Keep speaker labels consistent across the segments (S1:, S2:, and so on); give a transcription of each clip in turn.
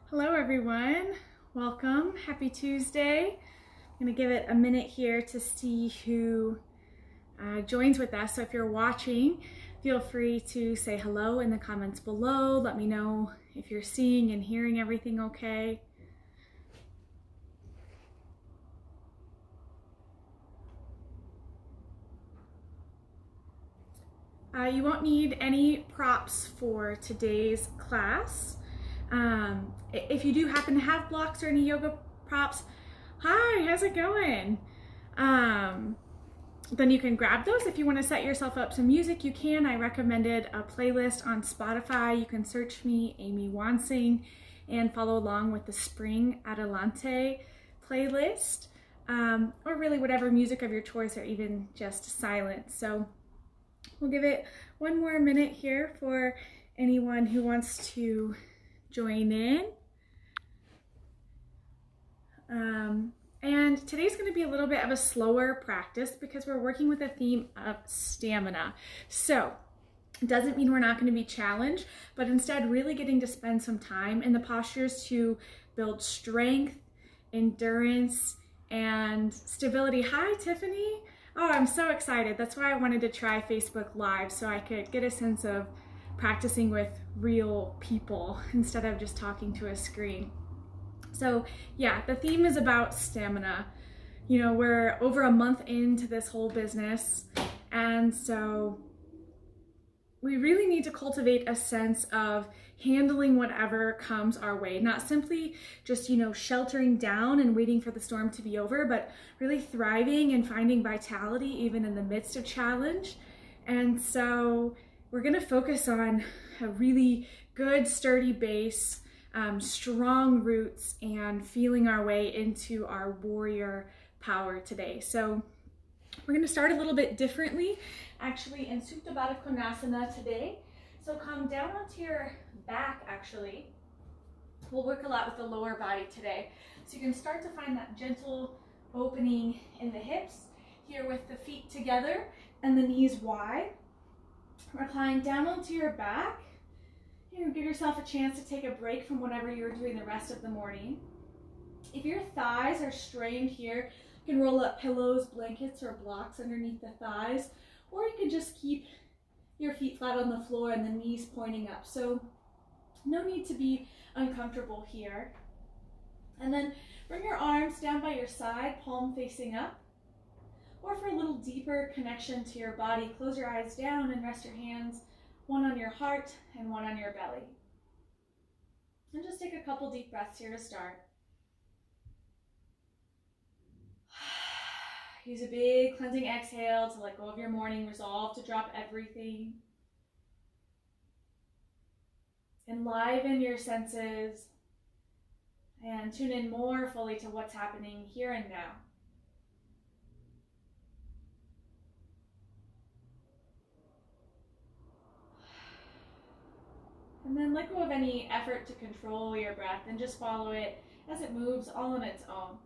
S1: Hello everyone, welcome, happy Tuesday. I'm gonna give it a minute here to see who joins with us. So if you're watching, feel free to say hello in the comments below. Let me know if you're seeing and hearing everything okay. You won't need any props for today's class. If you do happen to have blocks or any yoga props, hi, how's it going? Then you can grab those. If you want to set yourself up some music, you can. I recommended a playlist on Spotify. You can search me, Amy Wansing, and follow along with the Spring Adelante playlist, or really whatever music of your choice, or even just silence. So we'll give it one more minute here for anyone who wants to join in. And today's going to be a little bit of a slower practice because we're working with a theme of stamina. So it doesn't mean we're not going to be challenged, but instead really getting to spend some time in the postures to build strength, endurance, and stability. Hi, Tiffany. Oh, I'm so excited. That's why I wanted to try Facebook Live, so I could get a sense of practicing with real people instead of just talking to a screen. So yeah, the theme is about stamina. You know, we're over a month into this whole business, and so we really need to cultivate a sense of handling whatever comes our way, not simply just, sheltering down and waiting for the storm to be over, but really thriving and finding vitality even in the midst of challenge. And so we're going to focus on a really good, sturdy base, strong roots, and feeling our way into our warrior power today. So we're going to start a little bit differently, actually, in Supta Baddha Konasana today. So come down onto your back, actually. We'll work a lot with the lower body today. So you can start to find that gentle opening in the hips, here with the feet together and the knees wide. Recline down onto your back. You give yourself a chance to take a break from whatever you're doing the rest of the morning. If your thighs are strained here, you can roll up pillows, blankets, or blocks underneath the thighs, or you can just keep your feet flat on the floor and the knees pointing up. So no need to be uncomfortable here. And then bring your arms down by your side, palm facing up. Or for a little deeper connection to your body, close your eyes down and rest your hands, one on your heart and one on your belly. And just take a couple deep breaths here to start. Use a big cleansing exhale to let go of your morning. Resolve to drop everything. Enliven your senses and tune in more fully to what's happening here and now. And then let go of any effort to control your breath and just follow it as it moves all on its own.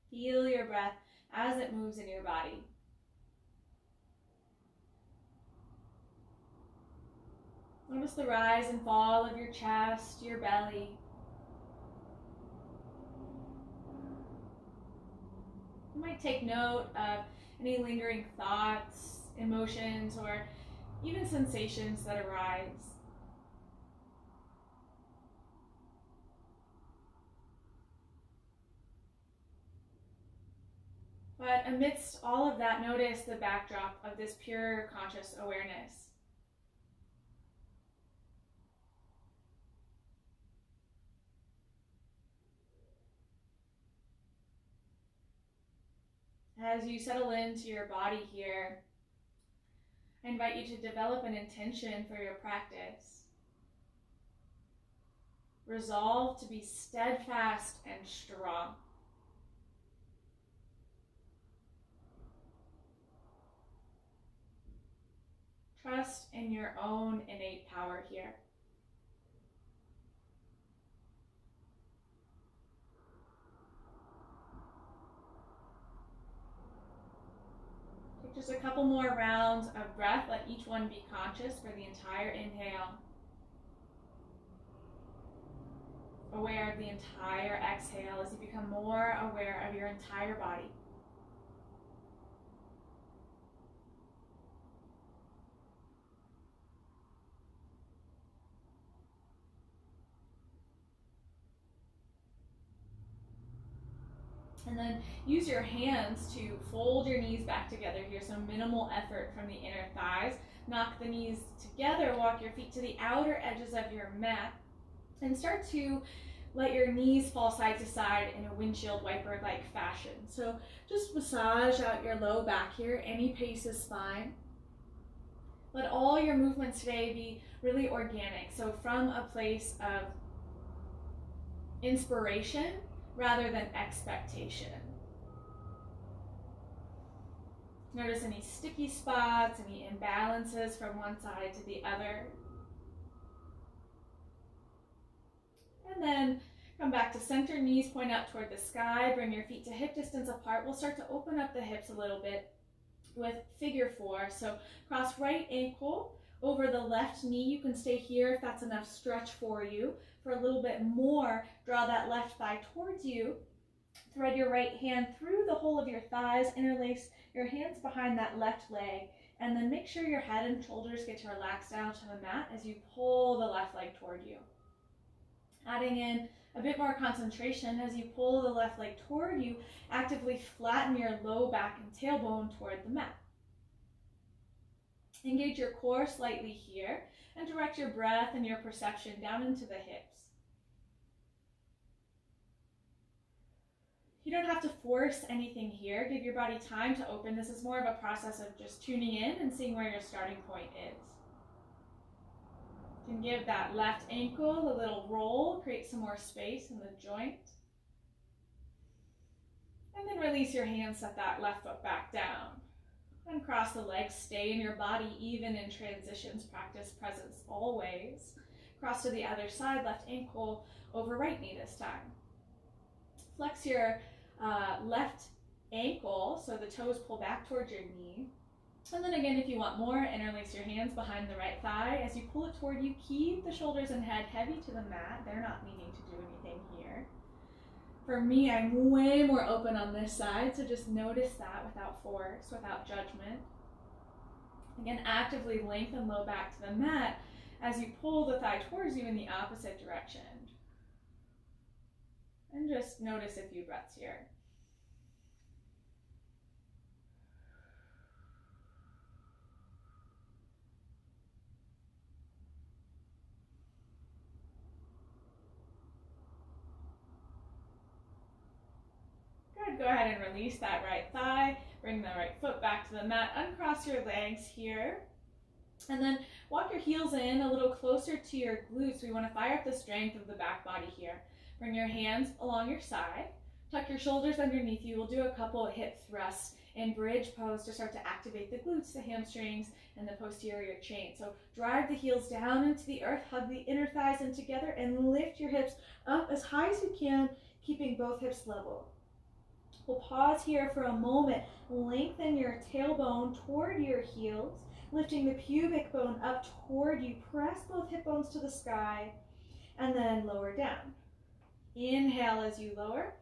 S1: Feel your breath as it moves in your body. Notice the rise and fall of your chest, your belly. You might take note of any lingering thoughts, emotions, or even sensations that arise. But amidst all of that, notice the backdrop of this pure conscious awareness. As you settle into your body here, I invite you to develop an intention for your practice. Resolve to be steadfast and strong. Trust in your own innate power here. Just a couple more rounds of breath. Let each one be conscious for the entire inhale. Aware of the entire exhale as you become more aware of your entire body. And then use your hands to fold your knees back together here, so minimal effort from the inner thighs. Knock the knees together, walk your feet to the outer edges of your mat, and start to let your knees fall side to side in a windshield wiper-like fashion. So just massage out your low back here. Any pace is fine. Let all your movements today be really organic, so from a place of inspiration rather than expectation. Notice any sticky spots, any imbalances from one side to the other. And then come back to center, knees point out toward the sky, bring your feet to hip distance apart. We'll start to open up the hips a little bit with figure four. So cross right ankle over the left knee. You can stay here if that's enough stretch for you. For a little bit more, draw that left thigh towards you. Thread your right hand through the whole of your thighs, interlace your hands behind that left leg, and then make sure your head and shoulders get to relax down to the mat as you pull the left leg toward you. Adding in a bit more concentration as you pull the left leg toward you, actively flatten your low back and tailbone toward the mat. Engage your core slightly here and direct your breath and your perception down into the hips. You don't have to force anything here. Give your body time to open. This is more of a process of just tuning in and seeing where your starting point is. You can give that left ankle a little roll, create some more space in the joint. And then release your hands, set that left foot back down. Uncross the legs, stay in your body even in transitions, practice presence always. Cross to the other side, left ankle over right knee this time. Flex your left ankle so the toes pull back towards your knee. And then again, if you want more, interlace your hands behind the right thigh. As you pull it toward you, keep the shoulders and head heavy to the mat. They're not needing to do anything here. For me, I'm way more open on this side, so just notice that without force, without judgment. Again, actively lengthen low back to the mat as you pull the thigh towards you in the opposite direction. And just notice a few breaths here. Good, go ahead and release that right thigh. Bring the right foot back to the mat. Uncross your legs here. And then walk your heels in a little closer to your glutes. We want to fire up the strength of the back body here. Bring your hands along your side. Tuck your shoulders underneath you. We'll do a couple of hip thrusts in bridge pose to start to activate the glutes, the hamstrings, and the posterior chain. So drive the heels down into the earth, hug the inner thighs in together, and lift your hips up as high as you can, keeping both hips level. We'll pause here for a moment. Lengthen your tailbone toward your heels, lifting the pubic bone up toward you. Press both hip bones to the sky, and then lower down. Inhale as you lower.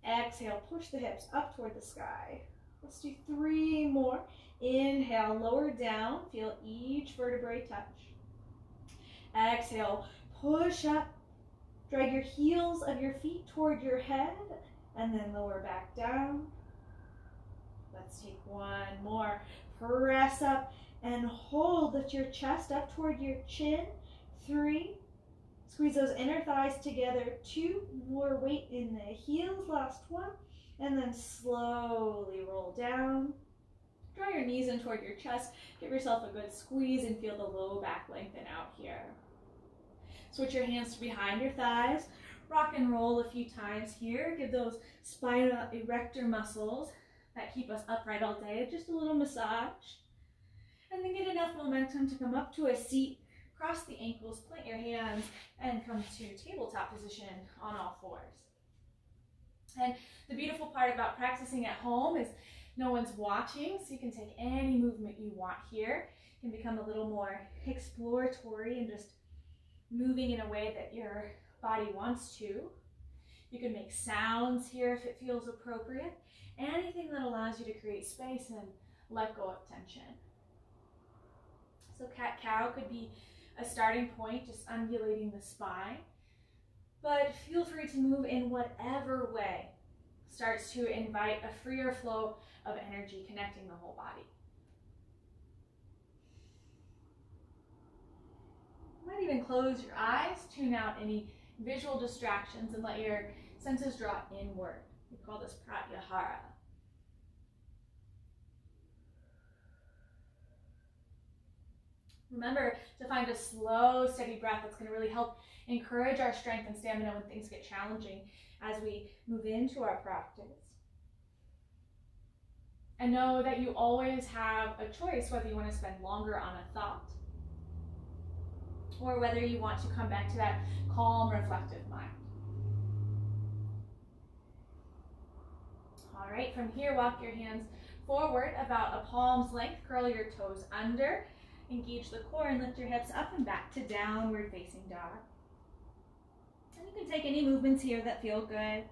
S1: Exhale, push the hips up toward the sky. Let's do 3 more. Inhale, lower down. Feel each vertebrae touch. Exhale, push up. Drag your heels of your feet toward your head, and then lower back down. Let's take 1 more. Press up and hold. Lift your chest up toward your chin. 3. Squeeze those inner thighs together. 2 more, weight in the heels. Last 1. And then slowly roll down. Draw your knees in toward your chest. Give yourself a good squeeze and feel the low back lengthen out here. Switch your hands to behind your thighs. Rock and roll a few times here. Give those spinal erector muscles that keep us upright all day just a little massage. And then get enough momentum to come up to a seat. Cross the ankles, plant your hands, and come to tabletop position on all fours. And the beautiful part about practicing at home is No one's watching, so you can take any movement you want here. You can become a little more exploratory and just moving in a way that your body wants to. You can make sounds here if it feels appropriate. Anything that allows you to create space and let go of tension. So cat-cow could be a starting point, just undulating the spine. But feel free to move in whatever way starts to invite a freer flow of energy connecting the whole body. You might even close your eyes, tune out any visual distractions, and let your senses draw inward. We call this pratyahara. Remember to find a slow, steady breath that's going to really help encourage our strength and stamina when things get challenging as we move into our practice. And know that you always have a choice whether you want to spend longer on a thought or whether you want to come back to that calm, reflective mind. All right, from here, walk your hands forward about a palm's length, curl your toes under, engage the core and lift your hips up and back to downward facing dog. And you can take any movements here that feel good.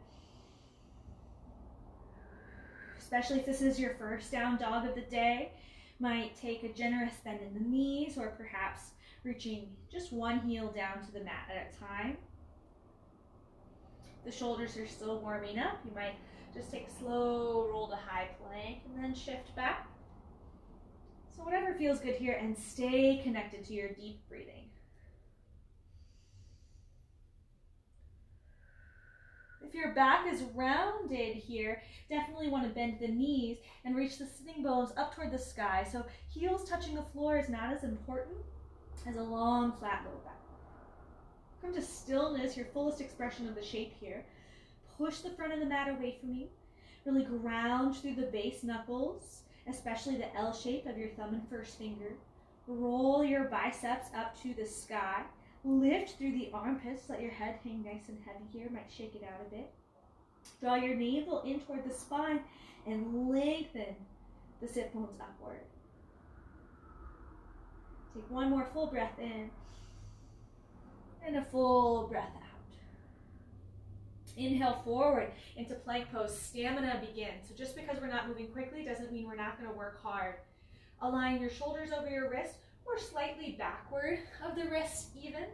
S1: Especially if this is your first down dog of the day, might take a generous bend in the knees or perhaps reaching just one heel down to the mat at a time. The shoulders are still warming up. You might just take a slow roll to high plank and then shift back. So whatever feels good here, and stay connected to your deep breathing. If your back is rounded here, definitely want to bend the knees and reach the sitting bones up toward the sky. So heels touching the floor is not as important as a long, flat low back. Come to stillness, your fullest expression of the shape here. Push the front of the mat away from you. Really ground through the base knuckles, especially the L shape of your thumb and first finger. Roll your biceps up to the sky. Lift through the armpits, let your head hang nice and heavy here, might shake it out a bit. Draw your navel in toward the spine and lengthen the sit bones upward. Take one more full breath in and a full breath out. Inhale forward into plank pose, stamina begins. So just because we're not moving quickly doesn't mean we're not going to work hard. Align your shoulders over your wrist or slightly backward of the wrist even.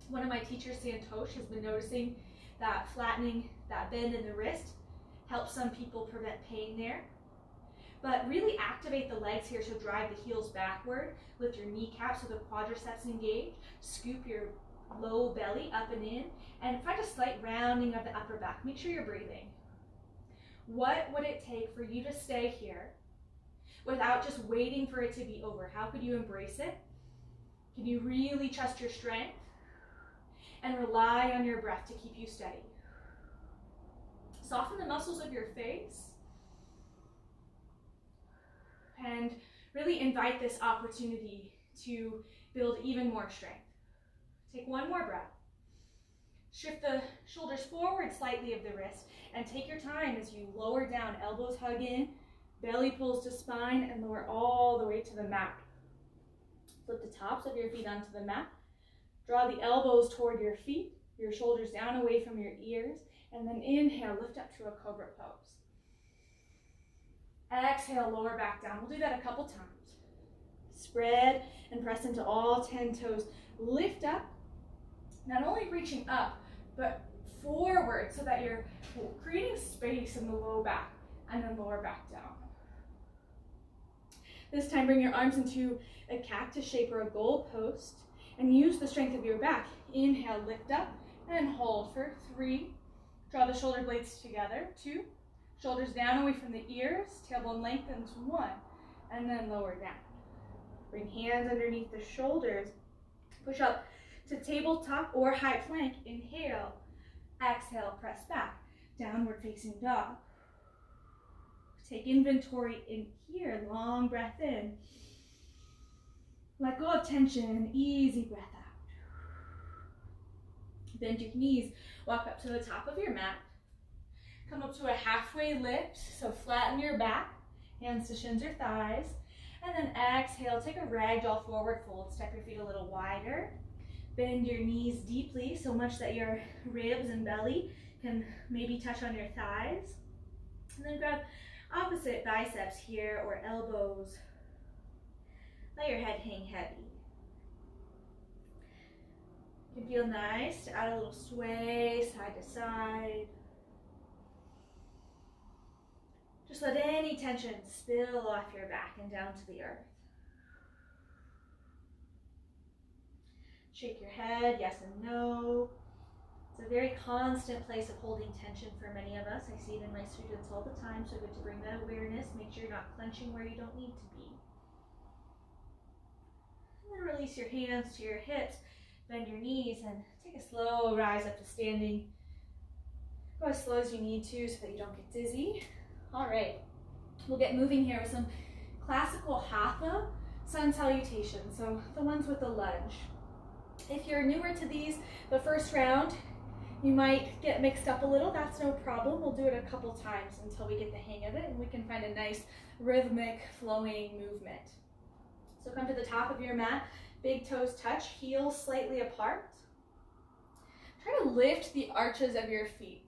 S1: One of my teachers, Santosh, has been noticing that flattening that bend in the wrist helps some people prevent pain there. But really activate the legs here, so drive the heels backward, lift your kneecaps so the quadriceps engage, scoop your low belly up and in, and find a slight rounding of the upper back. Make sure you're breathing. What would it take for you to stay here without just waiting for it to be over? How could you embrace it? Can you really trust your strength and rely on your breath to keep you steady? Soften the muscles of your face and really invite this opportunity to build even more strength. Take one more breath. Shift the shoulders forward slightly of the wrist and take your time as you lower down, elbows hug in, belly pulls to spine, and lower all the way to the mat. Flip the tops of your feet onto the mat. Draw the elbows toward your feet, your shoulders down away from your ears, and then inhale, lift up to a cobra pose. Exhale, lower back down. We'll do that a couple times. Spread and press into all 10 toes. Lift up, not only reaching up, but forward so that you're creating space in the low back and then lower back down. This time, bring your arms into a cactus shape or a goal post and use the strength of your back. Inhale, lift up and hold for 3. Draw the shoulder blades together. 2. Shoulders down away from the ears. Tailbone lengthens. 1. And then lower down. Bring hands underneath the shoulders. Push up to tabletop or high plank. Inhale. Exhale, press back. Downward facing dog. Take inventory in here. Long breath in. Let go of tension. Easy breath out. Bend your knees. Walk up to the top of your mat. Come up to a halfway lift. So flatten your back. Hands to shins or thighs. And then exhale, take a ragdoll forward fold. Step your feet a little wider. Bend your knees deeply, so much that your ribs and belly can maybe touch on your thighs. And then grab opposite biceps here or elbows. Let your head hang heavy. It can feel nice to add a little sway side to side. Just let any tension spill off your back and down to the earth. Shake your head, yes and no. It's a very constant place of holding tension for many of us. I see it in my students all the time, so good to bring that awareness. Make sure you're not clenching where you don't need to be. And then release your hands to your hips, bend your knees, and take a slow rise up to standing. Go as slow as you need to so that you don't get dizzy. All right, we'll get moving here with some classical hatha sun salutations, so the ones with the lunge. If you're newer to these, the first round, you might get mixed up a little. That's no problem. We'll do it a couple times until we get the hang of it and we can find a nice rhythmic flowing movement. So come to the top of your mat, big toes touch, heels slightly apart. Try to lift the arches of your feet.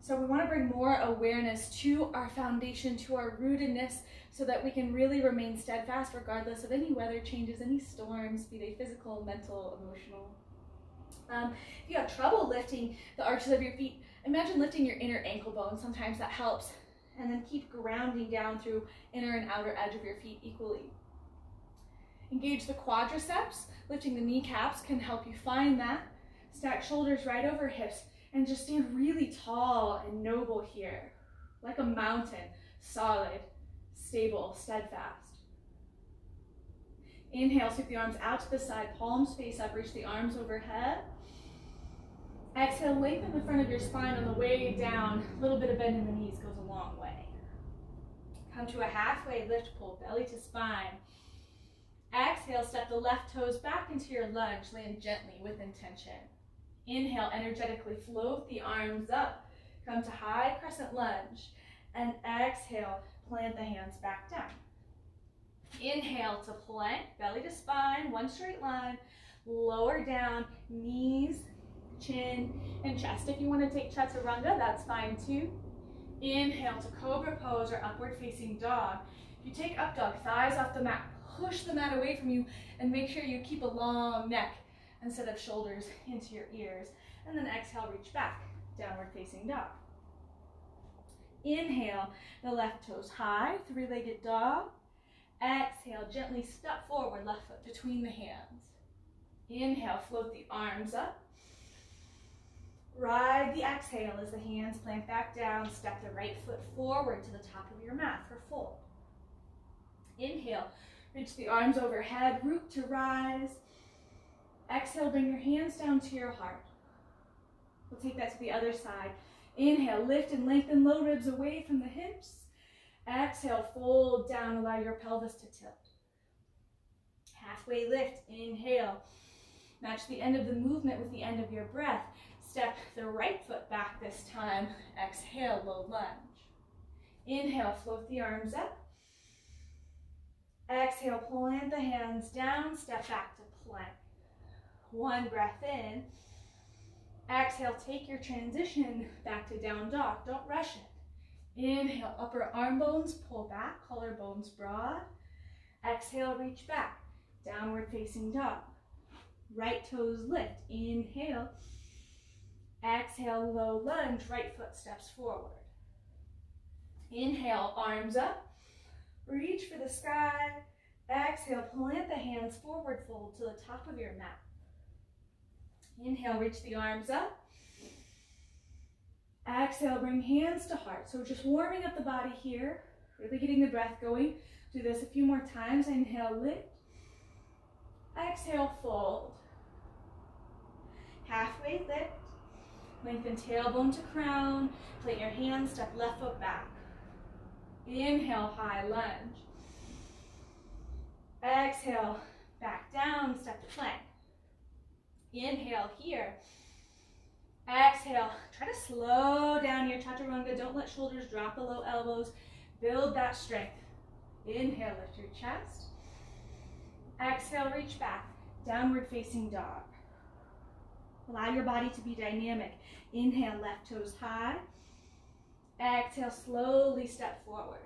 S1: So we want to bring more awareness to our foundation, to our rootedness, so that we can really remain steadfast regardless of any weather changes, any storms, be they physical, mental, emotional. If you have trouble lifting the arches of your feet, imagine lifting your inner ankle bone. Sometimes that helps. And then keep grounding down through inner and outer edge of your feet equally. Engage the quadriceps. Lifting the kneecaps can help you find that. Stack shoulders right over hips and just stand really tall and noble here, like a mountain, solid, stable, steadfast. Inhale, sweep the arms out to the side, palms face up, reach the arms overhead. Exhale, lengthen the front of your spine on the way down. A little bit of bend in the knees goes a long way. Come to a halfway lift pull, belly to spine. Exhale, step the left toes back into your lunge, land gently with intention. Inhale, energetically float the arms up. Come to high crescent lunge. And exhale, plant the hands back down. Inhale to plank, belly to spine, one straight line. Lower down, knees, chin, and chest. If you want to take chaturanga, that's fine too. Inhale to cobra pose or upward facing dog. If you take up dog, thighs off the mat, push the mat away from you and make sure you keep a long neck instead of shoulders into your ears. And then exhale, reach back, downward facing dog. Inhale, the left toes high, three-legged dog. Exhale, gently step forward, left foot between the hands. Inhale, float the arms up. Ride the exhale as the hands plant back down. Step the right foot forward to the top of your mat for fold. Inhale, reach the arms overhead, root to rise. Exhale, bring your hands down to your heart. We'll take that to the other side. Inhale, lift and lengthen low ribs away from the hips. Exhale, fold down, allow your pelvis to tilt. Halfway lift, inhale. Match the end of the movement with the end of your breath. Step the right foot back this time. Exhale, low lunge. Inhale, float the arms up. Exhale, plant the hands down, step back to plank. One breath in. Exhale, take your transition back to down dog. Don't rush it. Inhale, upper arm bones pull back, collarbones broad. Exhale, reach back, downward facing dog. Right toes lift, inhale. Exhale, low lunge, right foot steps forward. Inhale, arms up. Reach for the sky. Exhale, plant the hands forward fold to the top of your mat. Inhale, reach the arms up. Exhale, bring hands to heart. So just warming up the body here, really getting the breath going. Do this a few more times. Inhale, lift. Exhale, fold. Halfway lift. Lengthen tailbone to crown. Plant your hands, step left foot back. Inhale, high lunge. Exhale, back down, step to plank. Inhale here. Exhale, try to slow down your chaturanga. Don't let shoulders drop below elbows. Build that strength. Inhale, lift your chest. Exhale, reach back, downward facing dog. Allow your body to be dynamic. Inhale, left toes high. Exhale, slowly step forward.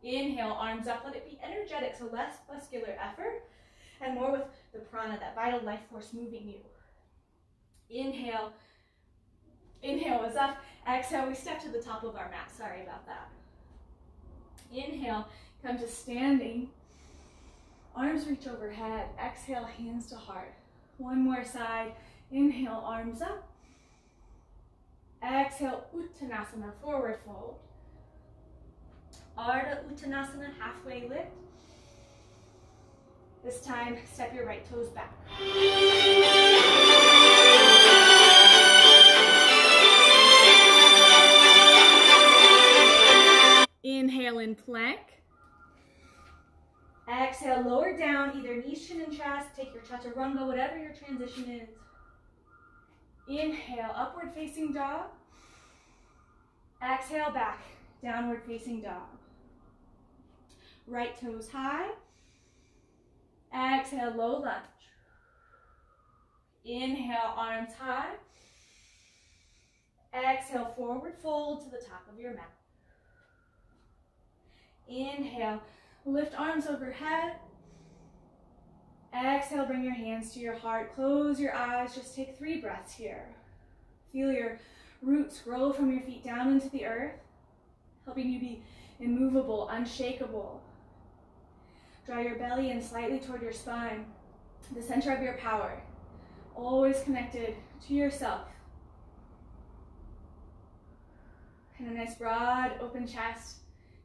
S1: Inhale, arms up, let it be energetic, so less muscular effort and more with the prana, that vital life force moving you. Inhale, inhale is up. Exhale, we step to the top of our mat. Sorry about that. Inhale, come to standing. Arms reach overhead. Exhale, hands to heart. One more side. Inhale, arms up. Exhale, Uttanasana, forward fold. Ardha Uttanasana, halfway lift. This time, step your right toes back. Inhale in plank. Exhale, lower down, either knees, chin, and chest. Take your chaturanga, whatever your transition is. Inhale, upward facing dog. Exhale, back, downward facing dog. Right toes high. Exhale, low lunge. Inhale, arms high. Exhale, forward fold to the top of your mat. Inhale, lift arms overhead. Exhale, bring your hands to your heart. Close your eyes, just take 3 breaths here. Feel your roots grow from your feet down into the earth, helping you be immovable, unshakable. Draw your belly in slightly toward your spine, the center of your power, always connected to yourself. And a nice broad, open chest.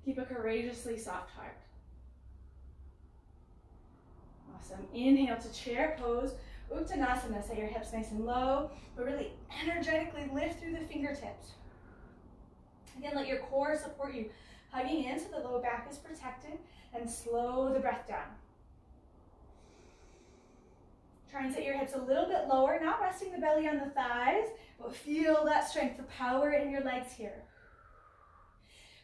S1: Keep a courageously soft heart. Awesome. Inhale to chair pose. Uttanasana, set your hips nice and low, but really energetically lift through the fingertips. Again, let your core support you. Hugging in so the low back is protected, and slow the breath down. Try and set your hips a little bit lower, not resting the belly on the thighs, but feel that strength, the power in your legs here.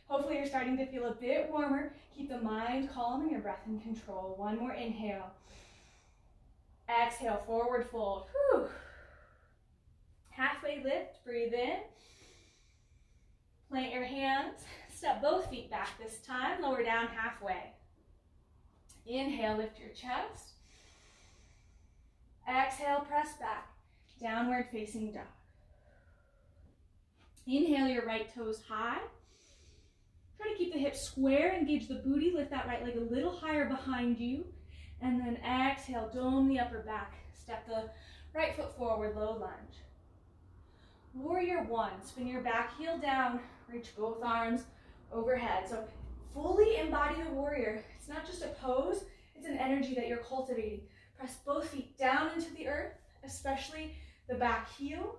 S1: Hopefully you're starting to feel a bit warmer. Keep the mind calm and your breath in control. One more inhale. Exhale, forward fold. Whew. Halfway lift, breathe in. Plant your hands. Step both feet back this time. Lower down halfway. Inhale, lift your chest. Exhale, press back. Downward facing dog. Inhale, your right toes high. Try to keep the hips square, engage the booty, lift that right leg a little higher behind you, and then exhale, dome the upper back. Step the right foot forward, low lunge. Warrior 1, spin your back heel down, reach both arms overhead. So fully embody the warrior. It's not just a pose, it's an energy that you're cultivating. Press both feet down into the earth, especially the back heel,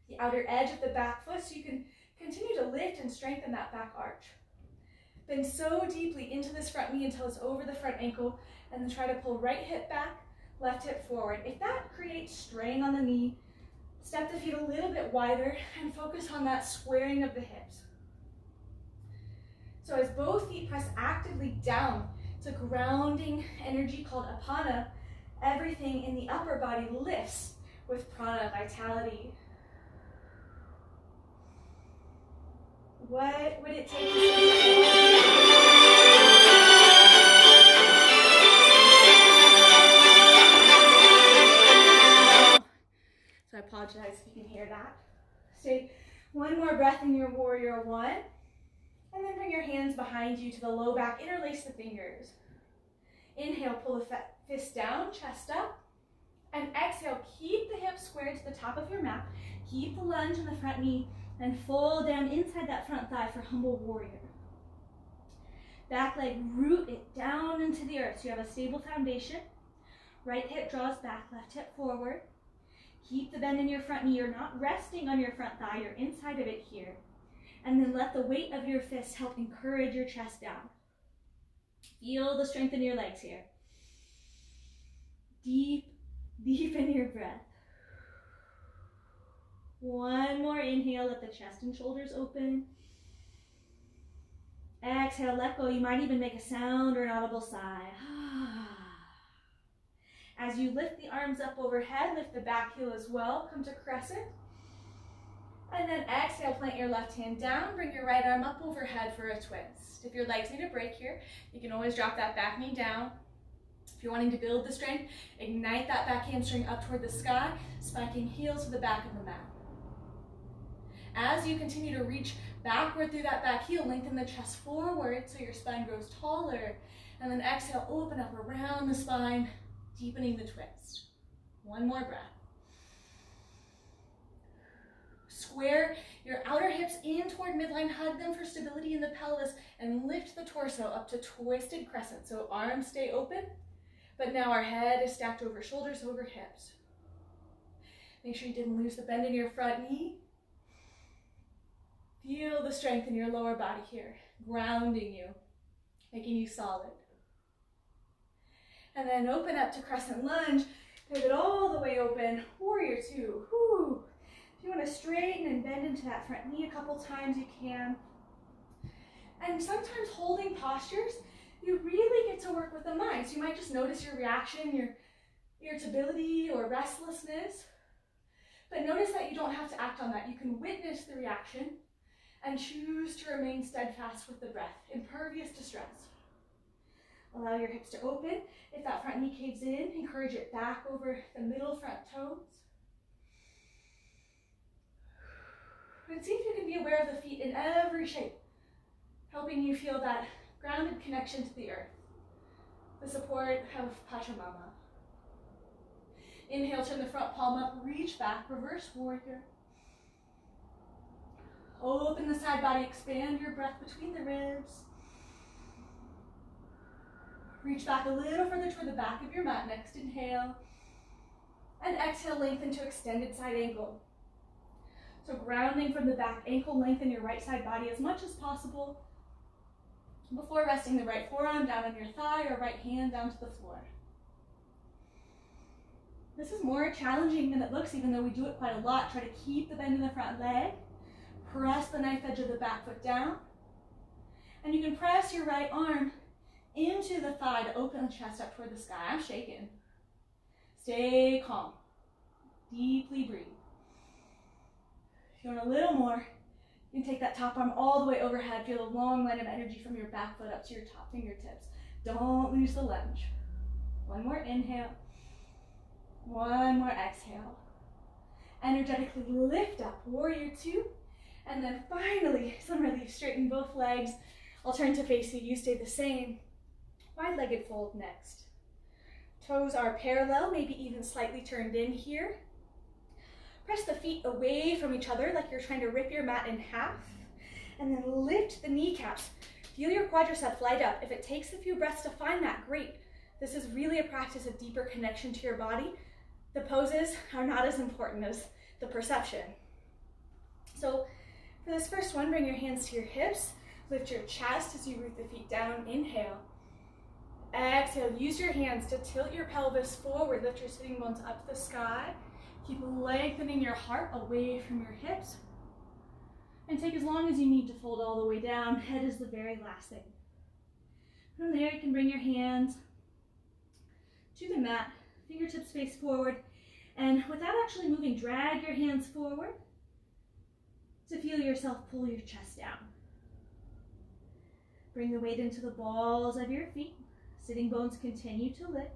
S1: the outer edge of the back foot, so you can continue to lift and strengthen that back arch. Bend so deeply into this front knee until it's over the front ankle, and then try to pull right hip back, left hip forward. If that creates strain on the knee, step the feet a little bit wider and focus on that squaring of the hips. So as both feet press actively down, it's a grounding energy called apana. Everything in the upper body lifts with prana, vitality. What would it take to So I apologize if you can hear that. Stay one more breath in your warrior 1. And then bring your hands behind you to the low back. Interlace the fingers. Inhale, pull the fist down, chest up. And exhale, keep the hips squared to the top of your mat. Keep the lunge in the front knee. And fold down inside that front thigh for humble warrior. Back leg, root it down into the earth so you have a stable foundation. Right hip draws back, left hip forward. Keep the bend in your front knee. You're not resting on your front thigh, you're inside of it here. And then let the weight of your fists help encourage your chest down. Feel the strength in your legs here. Deepen your breath. One more inhale, let the chest and shoulders open.
S2: Exhale, let go. You might even make a sound or an audible sigh. As you lift the arms up overhead, lift the back heel as well. Come to crescent. And then exhale, plant your left hand down. Bring your right arm up overhead for a twist. If your legs need a break here, you can always drop that back knee down. If you're wanting to build the strength, ignite that back hamstring up toward the sky, spiking heels to the back of the mat. As you continue to reach backward through that back heel, lengthen the chest forward so your spine grows taller. And then exhale, open up around the spine, deepening the twist. One more breath. Square your outer hips in toward midline, hug them for stability in the pelvis, and lift the torso up to twisted crescent. So arms stay open, but now our head is stacked over shoulders, over hips. Make sure you didn't lose the bend in your front knee. Feel the strength in your lower body here, grounding you, making you solid. And then open up to crescent lunge, pivot all the way open, warrior two. Whew. If you want to straighten and bend into that front knee a couple times, you can. And sometimes holding postures, you really get to work with the mind. So you might just notice your reaction, your irritability or restlessness. But notice that you don't have to act on that. You can witness the reaction and choose to remain steadfast with the breath, impervious to stress. Allow your hips to open. If that front knee caves in, encourage it back over the middle front toes. And see if you can be aware of the feet in every shape, helping you feel that grounded connection to the earth, the support of Pachamama. Inhale, turn the front palm up, reach back, reverse warrior. Open the side body, expand your breath between the ribs. Reach back a little further toward the back of your mat. Next inhale. And exhale, lengthen to extended side ankle. So grounding from the back ankle, lengthen your right side body as much as possible before resting the right forearm down on your thigh or right hand down to the floor. This is more challenging than it looks, even though we do it quite a lot. Try to keep the bend in the front leg. Press the knife edge of the back foot down. And you can press your right arm into the thigh to open the chest up toward the sky. I'm shaking. Stay calm. Deeply breathe. If you want a little more, you can take that top arm all the way overhead. Feel a long line of energy from your back foot up to your top fingertips. Don't lose the lunge. One more inhale. One more exhale. Energetically lift up, warrior two. And then finally, some relief. Straighten both legs. I'll turn to face you. You stay the same. Wide-legged fold next. Toes are parallel, maybe even slightly turned in here. Press the feet away from each other like you're trying to rip your mat in half. And then lift the kneecaps. Feel your quadriceps light up. If it takes a few breaths to find that, great. This is really a practice of deeper connection to your body. The poses are not as important as the perception. So for this first one, bring your hands to your hips. Lift your chest as you root the feet down. Inhale. Exhale. Use your hands to tilt your pelvis forward. Lift your sitting bones up to the sky. Keep lengthening your heart away from your hips. And take as long as you need to fold all the way down. Head is the very last thing. From there, you can bring your hands to the mat. Fingertips face forward. And without actually moving, drag your hands forward to feel yourself pull your chest down. Bring the weight into the balls of your feet. Sitting bones continue to lift.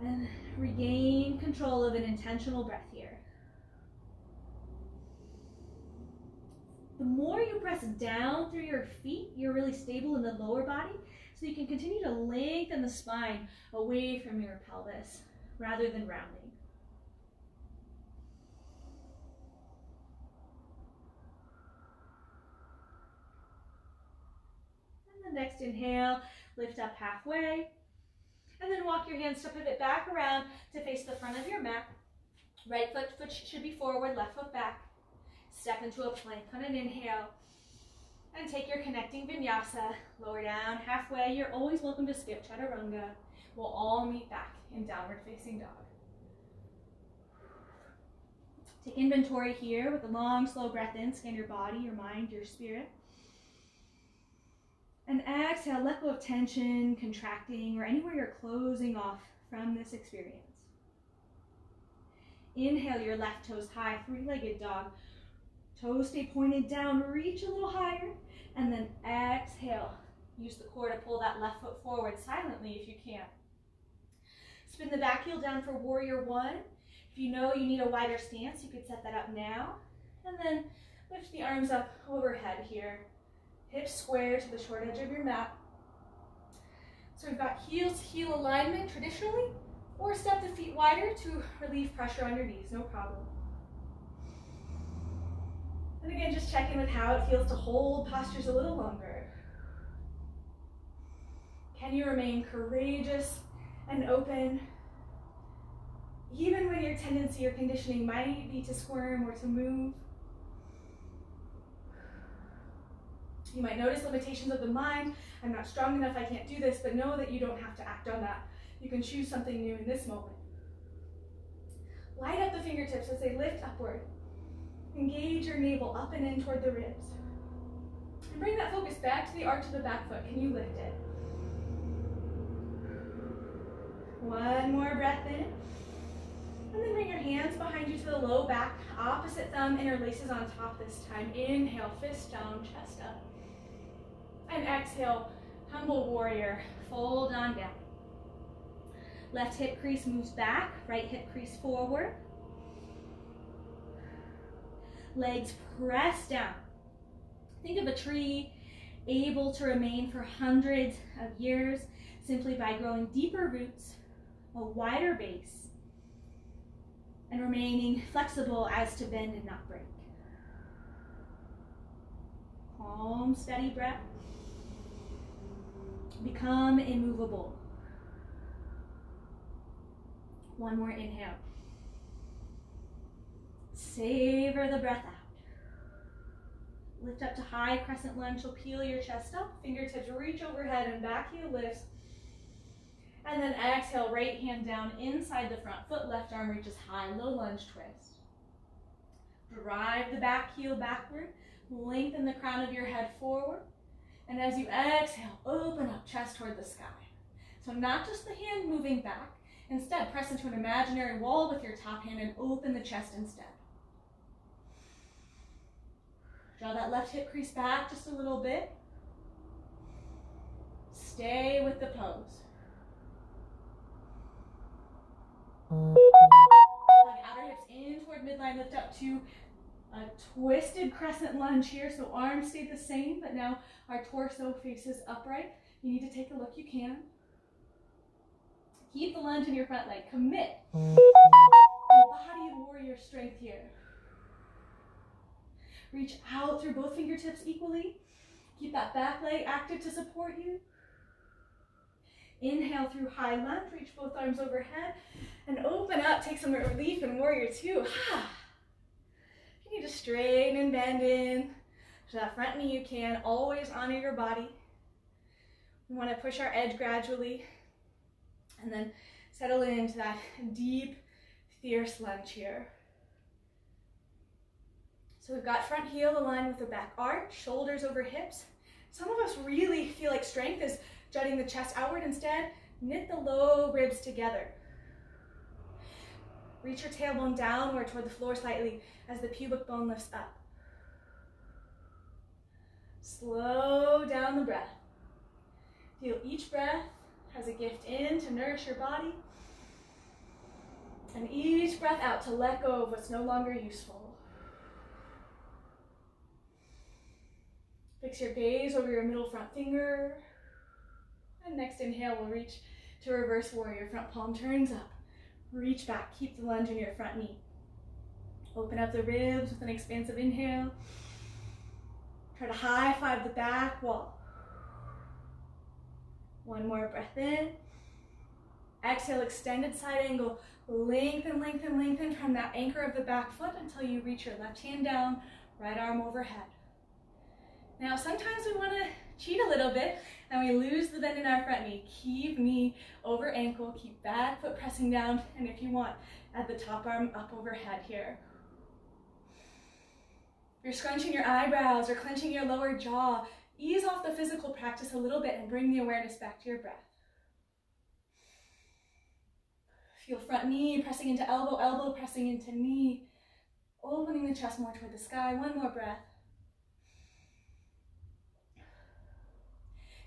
S2: And regain control of an intentional breath here. The more you press down through your feet, you're really stable in the lower body, so you can continue to lengthen the spine away from your pelvis rather than rounding. And the next inhale, lift up halfway. And then walk your hands to pivot back around to face the front of your mat. Right foot should be forward, left foot back. Step into a plank on an inhale. And take your connecting vinyasa. Lower down halfway. You're always welcome to skip chaturanga. We'll all meet back in downward facing dog. Take inventory here with a long, slow breath in. Scan your body, your mind, your spirit. exhale, let go of tension, contracting, or anywhere you're closing off from this experience. Inhale your left toes high, three-legged dog. Toes stay pointed down, reach a little higher, and then exhale. Use the core to pull that left foot forward silently if you can. Spin the back heel down for warrior one. If you know you need a wider stance, you could set that up now. And then lift the arms up overhead here. Hips square to the short edge of your mat. So we've got heels to heel alignment traditionally, or step the feet wider to relieve pressure on your knees, no problem. And again, just check in with how it feels to hold postures a little longer. Can you remain courageous and open, even when your tendency or conditioning might be to squirm or to move? You might notice limitations of the mind. I'm not strong enough, I can't do this, but know that you don't have to act on that. You can choose something new in this moment. Light up the fingertips as they lift upward. Engage your navel up and in toward the ribs. And bring that focus back to the arch of the back foot. Can you lift it? One more breath in. And then bring your hands behind you to the low back. Opposite thumb interlaces on top this time. Inhale, fist down, chest up. And exhale, humble warrior. Fold on down. Left hip crease moves back, right hip crease forward. Legs press down. Think of a tree able to remain for hundreds of years simply by growing deeper roots, a wider base, and remaining flexible as to bend and not break. Calm, steady breath. Become immovable. One more inhale. Savor the breath out. Lift up to high crescent lunge, so peel your chest up, fingertips reach overhead and back heel lifts. And then exhale, right hand down inside the front foot, left arm reaches high, low lunge twist. Drive the back heel backward, lengthen the crown of your head forward. And as you exhale, open up chest toward the sky. So not just the hand moving back, instead press into an imaginary wall with your top hand and open the chest instead. Draw that left hip crease back just a little bit. Stay with the pose. Hug outer hips in toward midline, lift up to a twisted crescent lunge here. So arms stay the same, but now our torso faces upright. You need to take a look, you can. Keep the lunge in your front leg. Commit. Embody warrior strength here. Reach out through both fingertips equally. Keep that back leg active to support you. Inhale through high lunge, reach both arms overhead, and open up, take some relief in warrior two. You need to straighten and bend in. To that front knee you can, always honor your body. We want to push our edge gradually, and then settle into that deep, fierce lunge here. So we've got front heel aligned with the back arch, shoulders over hips. Some of us really feel like strength is jutting the chest outward. Instead, knit the low ribs together. Reach your tailbone downward toward the floor slightly as the pubic bone lifts up. Slow down the breath. Feel each breath as a gift in to nourish your body, and each breath out to let go of what's no longer useful. Fix your gaze over your middle front finger. And next inhale, we'll reach to reverse warrior. Front palm turns up. Reach back. Keep the lunge in your front knee. Open up the ribs with an expansive inhale. Try to high five the back wall. One more breath in. Exhale, extended side angle. Lengthen, lengthen, lengthen from that anchor of the back foot until you reach your left hand down, right arm overhead. Now, sometimes we want to cheat a little bit and we lose the bend in our front knee. Keep knee over ankle, keep back foot pressing down, and if you want, add the top arm up overhead here. If you're scrunching your eyebrows or clenching your lower jaw, Ease off the physical practice a little bit and bring the awareness back to your breath. Feel front knee pressing into elbow, elbow pressing into knee, opening the chest more toward the sky. One more breath.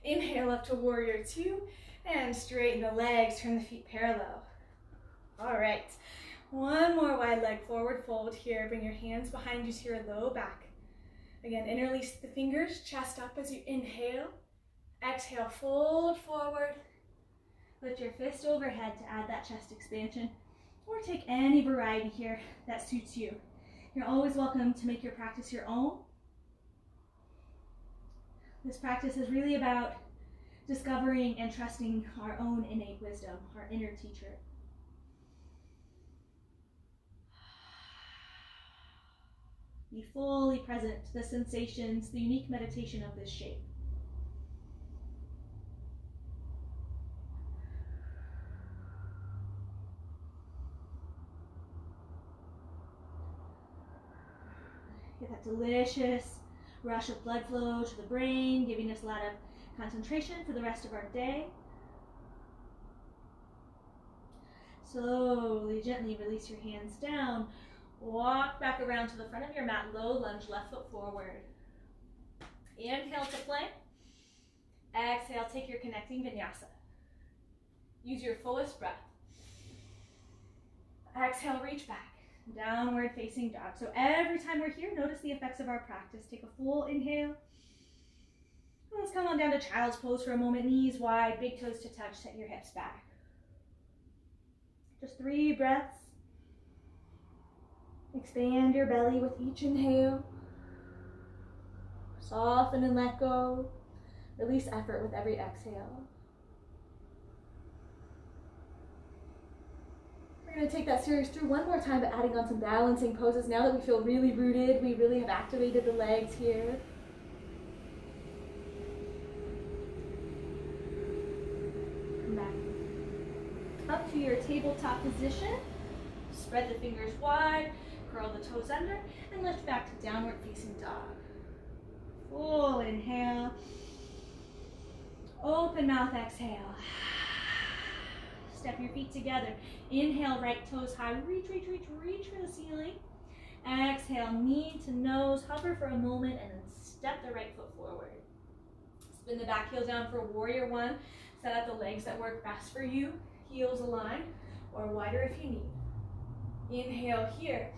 S2: Inhale up to warrior two, and straighten the legs, turn the feet parallel. All right, one more wide leg forward fold here. Bring your hands behind you to your low back. Again, interlace the fingers, chest up as you inhale. Exhale, fold forward. Lift your fist overhead to add that chest expansion, or take any variety here that suits you. You're always welcome to make your practice your own. This practice is really about discovering and trusting our own innate wisdom, our inner teacher. Be fully present to the sensations, the unique meditation of this shape. Get that delicious rush of blood flow to the brain, giving us a lot of concentration for the rest of our day. Slowly, gently release your hands down. Walk back around to the front of your mat, low lunge, left foot forward. Inhale to plank. Exhale, take your connecting vinyasa. Use your fullest breath. Exhale, reach back. Downward facing dog. So every time we're here, notice the effects of our practice. Take a full inhale. Let's come on down to child's pose for a moment. Knees wide, big toes to touch, set your hips back. Just 3 breaths. Expand your belly with each inhale. Soften and let go. Release effort with every exhale. We're going to take that series through one more time, but adding on some balancing poses. Now that we feel really rooted, we really have activated the legs here. Come back up to your tabletop position. Spread the fingers wide, curl the toes under, and lift back to downward facing dog. Full inhale. Open mouth, exhale. Step your feet together. Inhale, right toes high. Reach, reach, reach, reach for the ceiling. Exhale, knee to nose. Hover for a moment and then step the right foot forward. Spin the back heel down for warrior one. Set up the legs that work best for you. Heels aligned or wider if you need. Inhale here.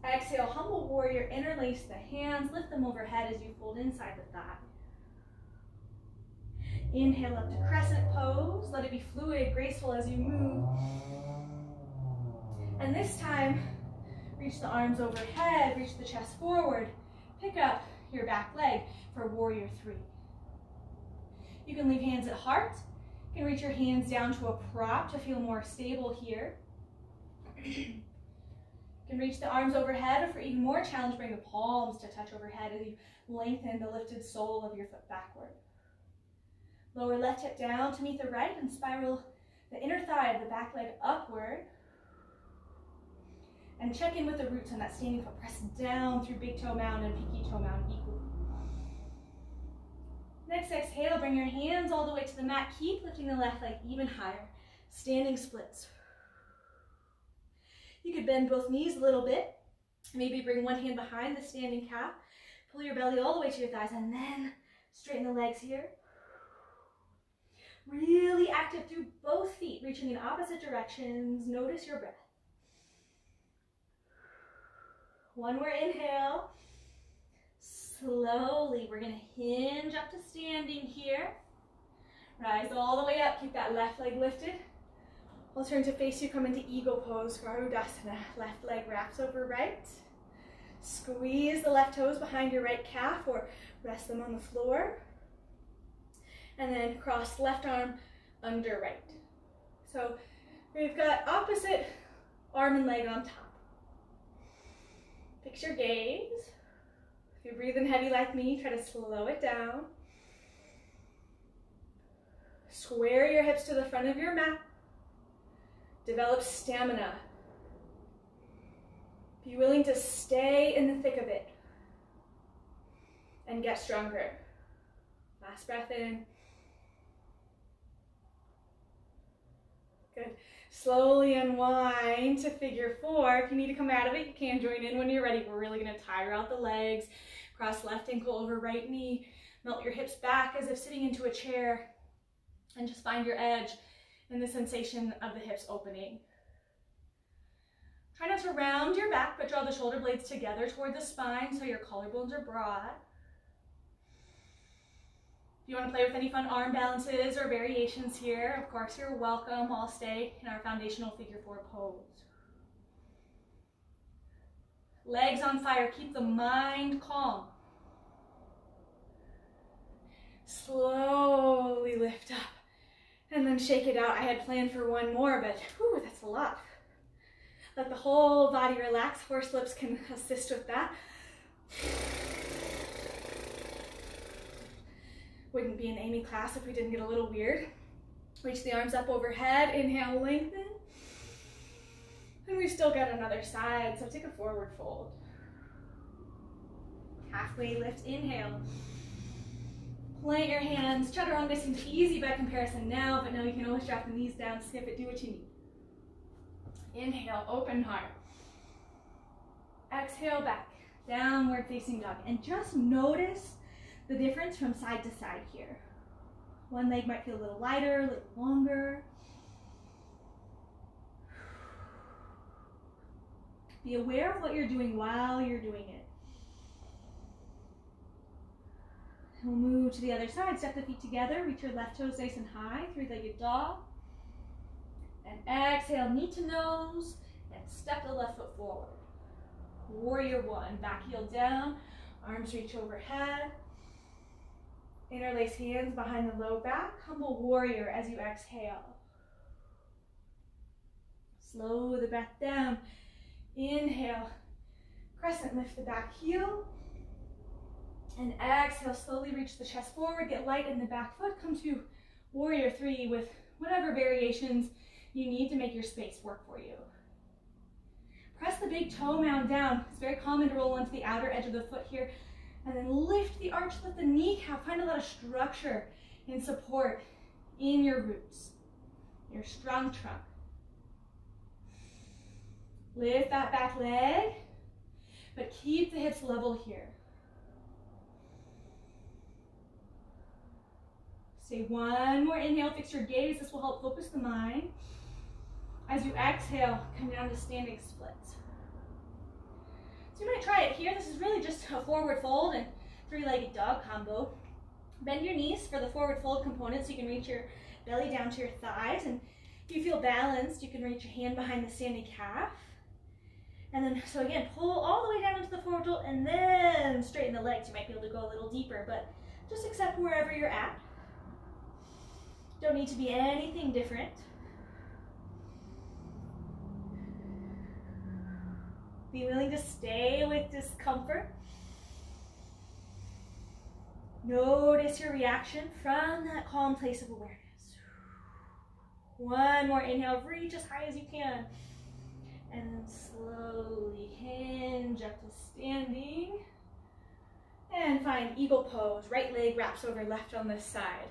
S2: Exhale, humble warrior. Interlace the hands. Lift them overhead as you fold inside the thigh. Inhale up to crescent pose. Let it be fluid, graceful as you move. And this time, reach the arms overhead, reach the chest forward. Pick up your back leg for warrior three. You can leave hands at heart. You can reach your hands down to a prop to feel more stable here. You can reach the arms overhead, or for even more challenge, bring the palms to touch overhead as you lengthen the lifted sole of your foot backward. Lower left hip down to meet the right and spiral the inner thigh of the back leg upward. And check in with the roots on that standing foot. Press down through big toe mound and pinky toe mound equally. Next exhale, bring your hands all the way to the mat. Keep lifting the left leg even higher. Standing splits. You could bend both knees a little bit. Maybe bring one hand behind the standing calf. Pull your belly all the way to your thighs and then straighten the legs here. Really active through both feet, reaching in opposite directions. Notice your breath. One more inhale. Slowly, we're going to hinge up to standing here. Rise all the way up. Keep that left leg lifted. I'll turn to face you. Come into eagle pose, Garudasana. Left leg wraps over right. Squeeze the left toes behind your right calf or rest them on the floor. And then cross left arm under right. So we've got opposite arm and leg on top. Fix your gaze. If you're breathing heavy like me, try to slow it down. Square your hips to the front of your mat. Develop stamina. Be willing to stay in the thick of it.
S1: and get stronger. Last breath in. Good. Slowly unwind to figure four. If you need to come out of it, you can join in when you're ready. We're really going to tire out the legs. Cross left ankle over right knee. Melt your hips back as if sitting into a chair. And just find your edge and the sensation of the hips opening. Try not to round your back, but draw the shoulder blades together toward the spine so your collarbones are broad. If you want to play with any fun arm balances or variations here, of course you're welcome. I'll stay in our foundational figure four pose. Legs on fire, keep the mind calm. Slowly lift up and then shake it out. I had planned for one more, but whew, that's a lot. Let the whole body relax. Horse lips can assist with that. Wouldn't be an Amy class if we didn't get a little weird. Reach the arms up overhead. Inhale, lengthen. And we've still got another side, so take a forward fold. Halfway lift, inhale. Plant your hands. Chaturanga seems easy by comparison now, but now you can always drop the knees down, skip it, do what you need. Inhale, open heart. Exhale, back. Downward facing dog. And just notice the difference from side to side here. One leg might feel a little lighter, a little longer. Be aware of what you're doing while you're doing it. And we'll move to the other side. Step the feet together. Reach your left toes nice and high. Three-legged dog. And exhale, knee to nose. And step the left foot forward. Warrior one. Back heel down. Arms reach overhead. Interlace hands behind the low back. Humble warrior as you exhale. Slow the breath down. Inhale. Crescent, lift the back heel. And exhale, slowly reach the chest forward. Get light in the back foot. Come to warrior three with whatever variations you need to make your space work for you. Press the big toe mound down. It's very common to roll onto the outer edge of the foot here. And then lift the arch, lift the kneecap. Find a lot of structure and support in your roots, your strong trunk. Lift that back leg, but keep the hips level here. Stay one more inhale, fix your gaze. This will help focus the mind. As you exhale, come down to standing splits. So you might try it here. This is really just a forward fold and three-legged dog combo. Bend your knees for the forward fold component so you can reach your belly down to your thighs. And if you feel balanced, you can reach your hand behind the standing calf. And then, so again, pull all the way down into the forward fold and then straighten the legs. You might be able to go a little deeper, but just accept wherever you're at. Don't need to be anything different. Be willing to stay with discomfort. Notice your reaction from that calm place of awareness. One more inhale, reach as high as you can. And then slowly hinge up to standing. And find eagle pose. Right leg wraps over left on this side.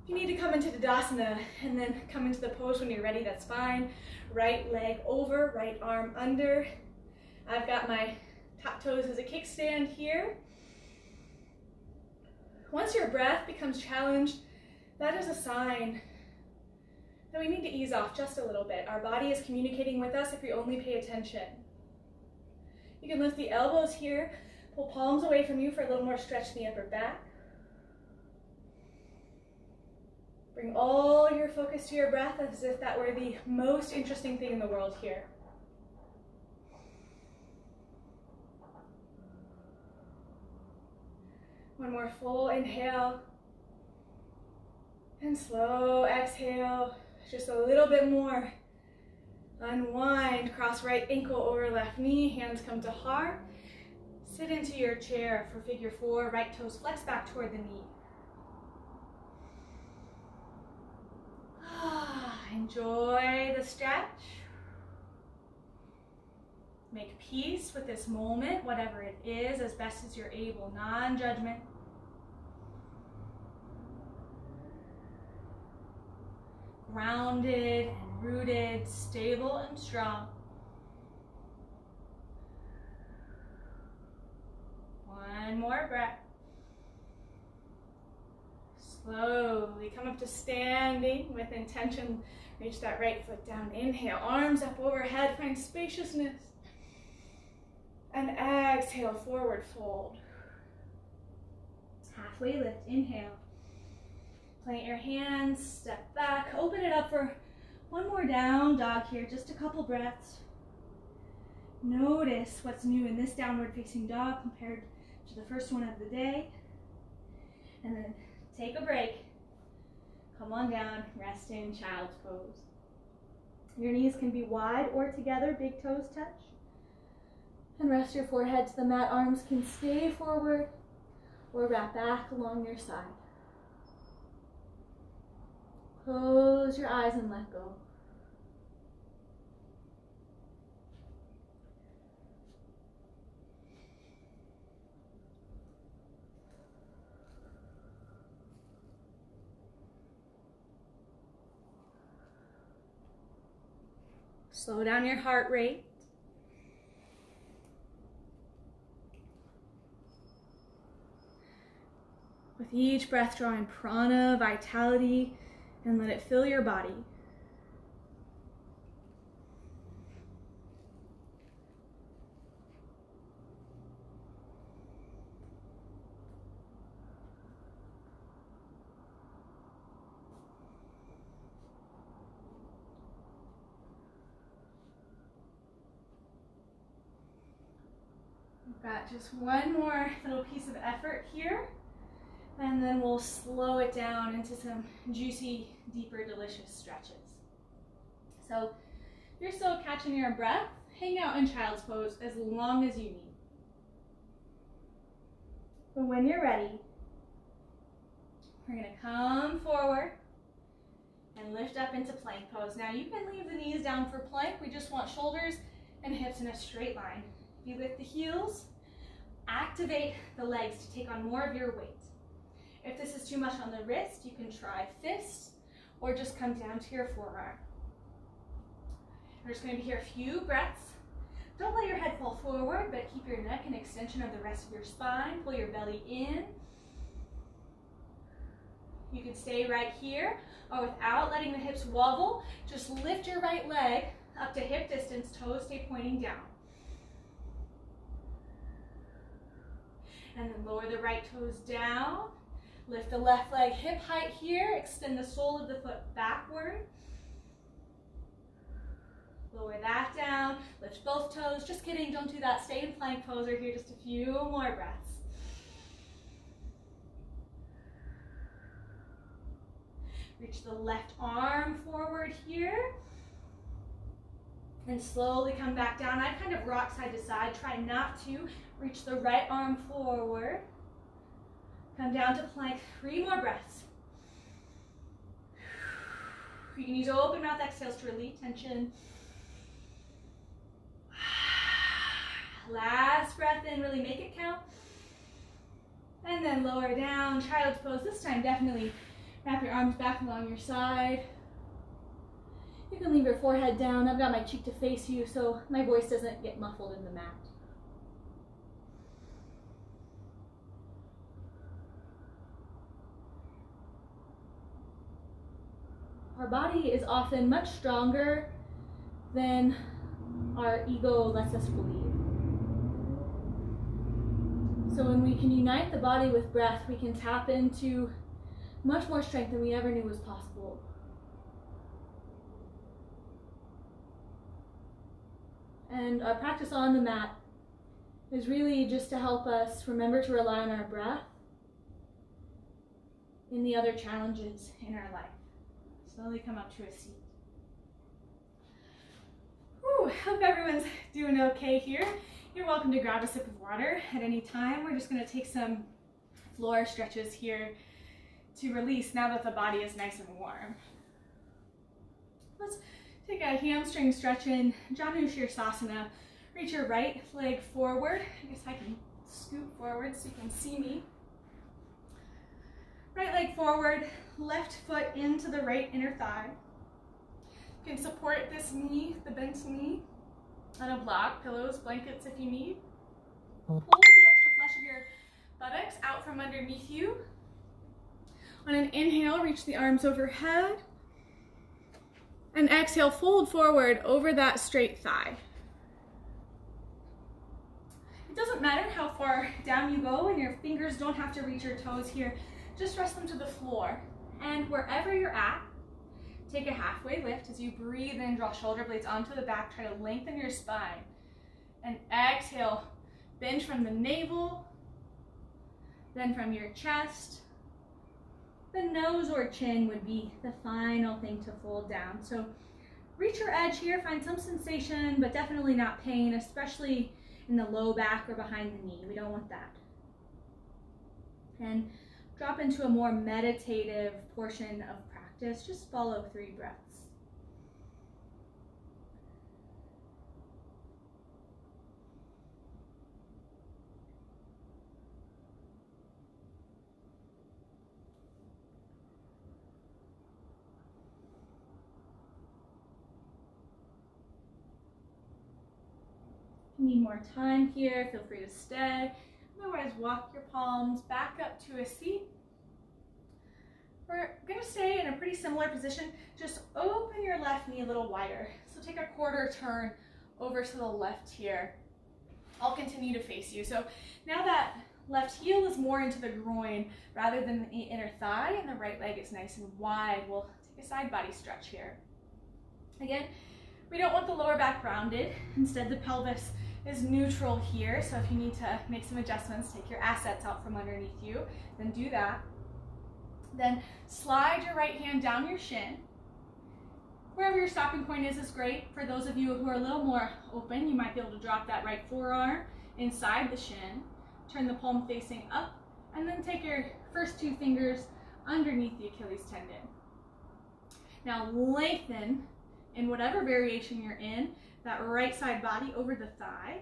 S1: If you need to come into Tadasana and then come into the pose when you're ready, that's fine. Right leg over, right arm under. I've got my top toes as a kickstand here. Once your breath becomes challenged, that is a sign that we need to ease off just a little bit. Our body is communicating with us if we only pay attention. You can lift the elbows here, pull palms away from you for a little more stretch in the upper back. Bring all your focus to your breath as if that were the most interesting thing in the world here. One more full inhale. And slow exhale. Just a little bit more. Unwind, cross right ankle over left knee, hands come to heart. Sit into your chair for figure four, right toes flex back toward the knee. Enjoy the stretch. Make peace with this moment, whatever it is, as best as you're able, non-judgment. Grounded and rooted, stable and strong. One more breath. Slowly come up to standing with intention. Reach that right foot down. Inhale, arms up overhead, find spaciousness. And exhale, forward fold. Halfway lift, inhale. Plant your hands, step back, open it up for one more down dog here, just a couple breaths. Notice what's new in this downward facing dog compared to the first one of the day. And then take a break. Come on down, rest in child's pose. Your knees can be wide or together, big toes touch. And rest your forehead to the mat. Arms can stay forward or wrap back along your side. Close your eyes and let go. Slow down your heart rate. With each breath, draw in prana, vitality, and let it fill your body. We've got just one more little piece of effort here. And then we'll slow it down into some juicy, deeper, delicious stretches. So if you're still catching your breath, hang out in child's pose as long as you need. But when you're ready, we're going to come forward and lift up into plank pose. Now you can leave the knees down for plank. We just want shoulders and hips in a straight line. If you lift the heels, activate the legs to take on more of your weight. If this is too much on the wrist, you can try fists or just come down to your forearm. We're just going to be here a few breaths. Don't let your head fall forward, but keep your neck an extension of the rest of your spine. Pull your belly in. You can stay right here, or without letting the hips wobble, just lift your right leg up to hip distance, toes stay pointing down. And then lower the right toes down. Lift the left leg hip height here. Extend the sole of the foot backward. Lower that down. Lift both toes. Just kidding, don't do that. Stay in plank pose. We're here just a few more breaths. Reach the left arm forward here. And slowly come back down. I kind of rock side to side. Try not to. Reach the right arm forward. Come down to plank, 3 more breaths. You can use open mouth exhales to relieve tension. Last breath in, really make it count. And then lower down, child's pose. This time definitely wrap your arms back along your side. You can leave your forehead down. I've got my cheek to face you so my voice doesn't get muffled in the mat. Our body is often much stronger than our ego lets us believe. So when we can unite the body with breath, we can tap into much more strength than we ever knew was possible. And our practice on the mat is really just to help us remember to rely on our breath in the other challenges in our life. Slowly come up to a seat. Whew, hope everyone's doing okay here. You're welcome to grab a sip of water at any time. We're just going to take some floor stretches here to release now that the body is nice and warm. Let's take a hamstring stretch in Janu Savasana. We're
S2: Reach your right leg forward. I guess I can scoot forward so you can see me. Right leg forward, left foot into the right inner thigh. You can support this knee, the bent knee, on a block, pillows, blankets if you need. Pull the extra flesh of your buttocks out from underneath you. On an inhale, reach the arms overhead. And exhale, fold forward over that straight thigh. It doesn't matter how far down you go, and your fingers don't have to reach your toes here. Just rest them to the floor. And wherever you're at, take a halfway lift as you breathe in, draw shoulder blades onto the back, try to lengthen your spine. And exhale, bend from the navel, then from your chest. The nose or chin would be the final thing to fold down. So reach your edge here, find some sensation, but definitely not pain, especially in the low back or behind the knee. We don't want that. And drop into a more meditative portion of practice. Just follow 3 breaths. If you need more time here, feel free to stay. Otherwise, walk your palms back up to a seat. We're going to stay in a pretty similar position. Just open your left knee a little wider. So take a quarter turn over to the left here. I'll continue to face you. So now that left heel is more into the groin rather than the inner thigh, and the right leg is nice and wide, we'll take a side body stretch here. Again, we don't want the lower back rounded. Instead, the pelvis is neutral here. So if you need to make some adjustments, take your assets out from underneath you, then do that. Then slide your right hand down your shin. Wherever your stopping point is great. For those of you who are a little more open, you might be able to drop that right forearm inside the shin. Turn the palm facing up, and then take your first 2 fingers underneath the Achilles tendon. Now lengthen in whatever variation you're in, that right side body over the thigh.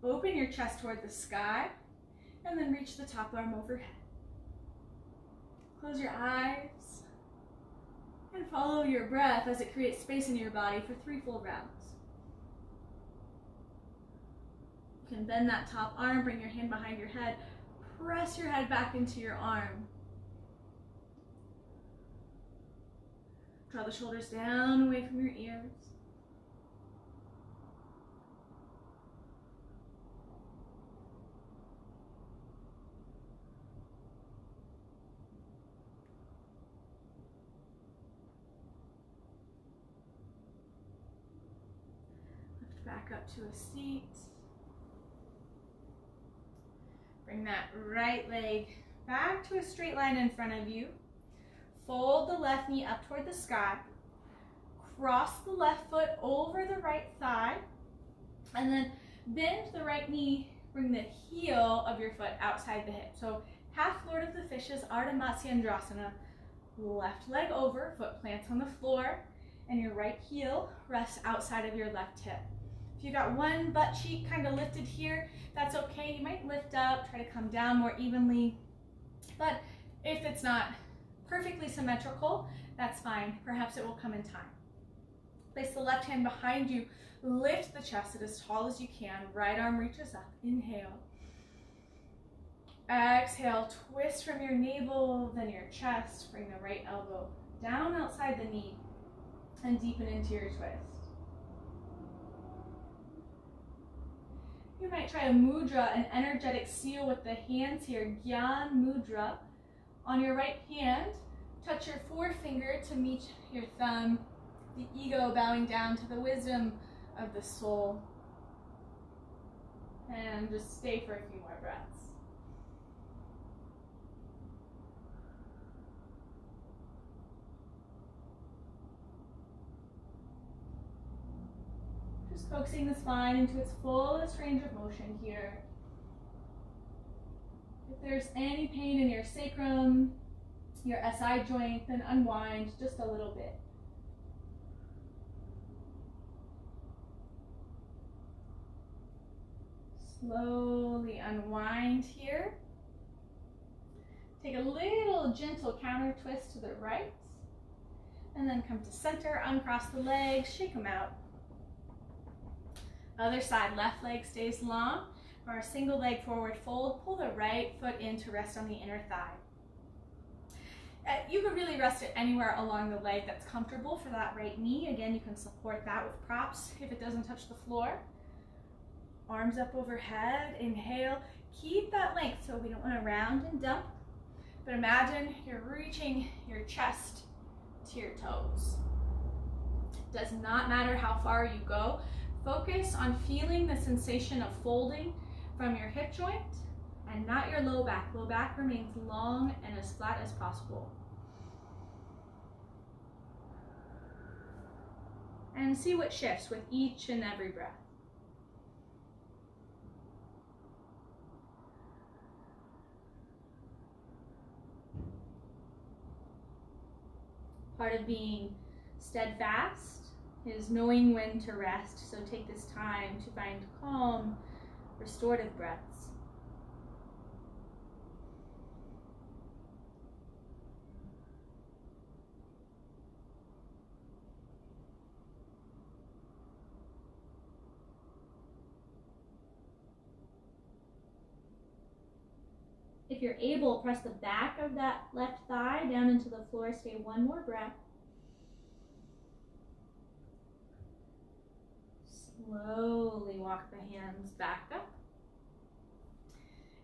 S2: Open your chest toward the sky, and then reach the top arm overhead. Close your eyes and follow your breath as it creates space in your body for 3 full rounds. You can bend that top arm, bring your hand behind your head, press your head back into your arm. Draw the shoulders down away from your ears. Back up to a seat. Bring that right leg back to a straight line in front of you. Fold the left knee up toward the sky. Cross the left foot over the right thigh. And then bend the right knee. Bring the heel of your foot outside the hip. So half Lord of the Fishes, Ardha Matsyendrasana. Left leg over, foot plants on the floor, and your right heel rests outside of your left hip. If you got one butt cheek kind of lifted here, that's okay. You might lift up, try to come down more evenly. But if it's not perfectly symmetrical, that's fine. Perhaps it will come in time. Place the left hand behind you. Lift the chest as tall as you can. Right arm reaches up. Inhale. Exhale, twist from your navel, then your chest. Bring the right elbow down outside the knee and deepen into your twist. You might try a mudra, an energetic seal with the hands here, Gyan Mudra. On your right hand, touch your forefinger to meet your thumb, the ego bowing down to the wisdom of the soul. And just stay for a few more breaths. Just focusing the spine into its fullest range of motion here. If there's any pain in your sacrum, your SI joint, then unwind just a little bit.
S1: Slowly unwind here. Take a little gentle counter twist to the right. And then come to center, uncross the legs, shake them out. Other side, left leg stays long. For our single leg forward fold, pull the right foot in to rest on the inner thigh. You could really rest it anywhere along the leg that's comfortable for that right knee. Again, you can support that with props if it doesn't touch the floor. Arms up overhead, inhale. Keep that length so we don't want to round and dump. But imagine you're reaching your chest to your toes. Does not matter how far you go. Focus on feeling the sensation of folding from your hip joint and not your low back. Low back remains long and as flat as possible. And see what shifts with each and every breath. Part of being steadfast is knowing when to rest, so take this time to find calm, restorative breaths. If you're able, press the back of that left thigh down into the floor. Stay one more breath. Slowly walk the hands back up.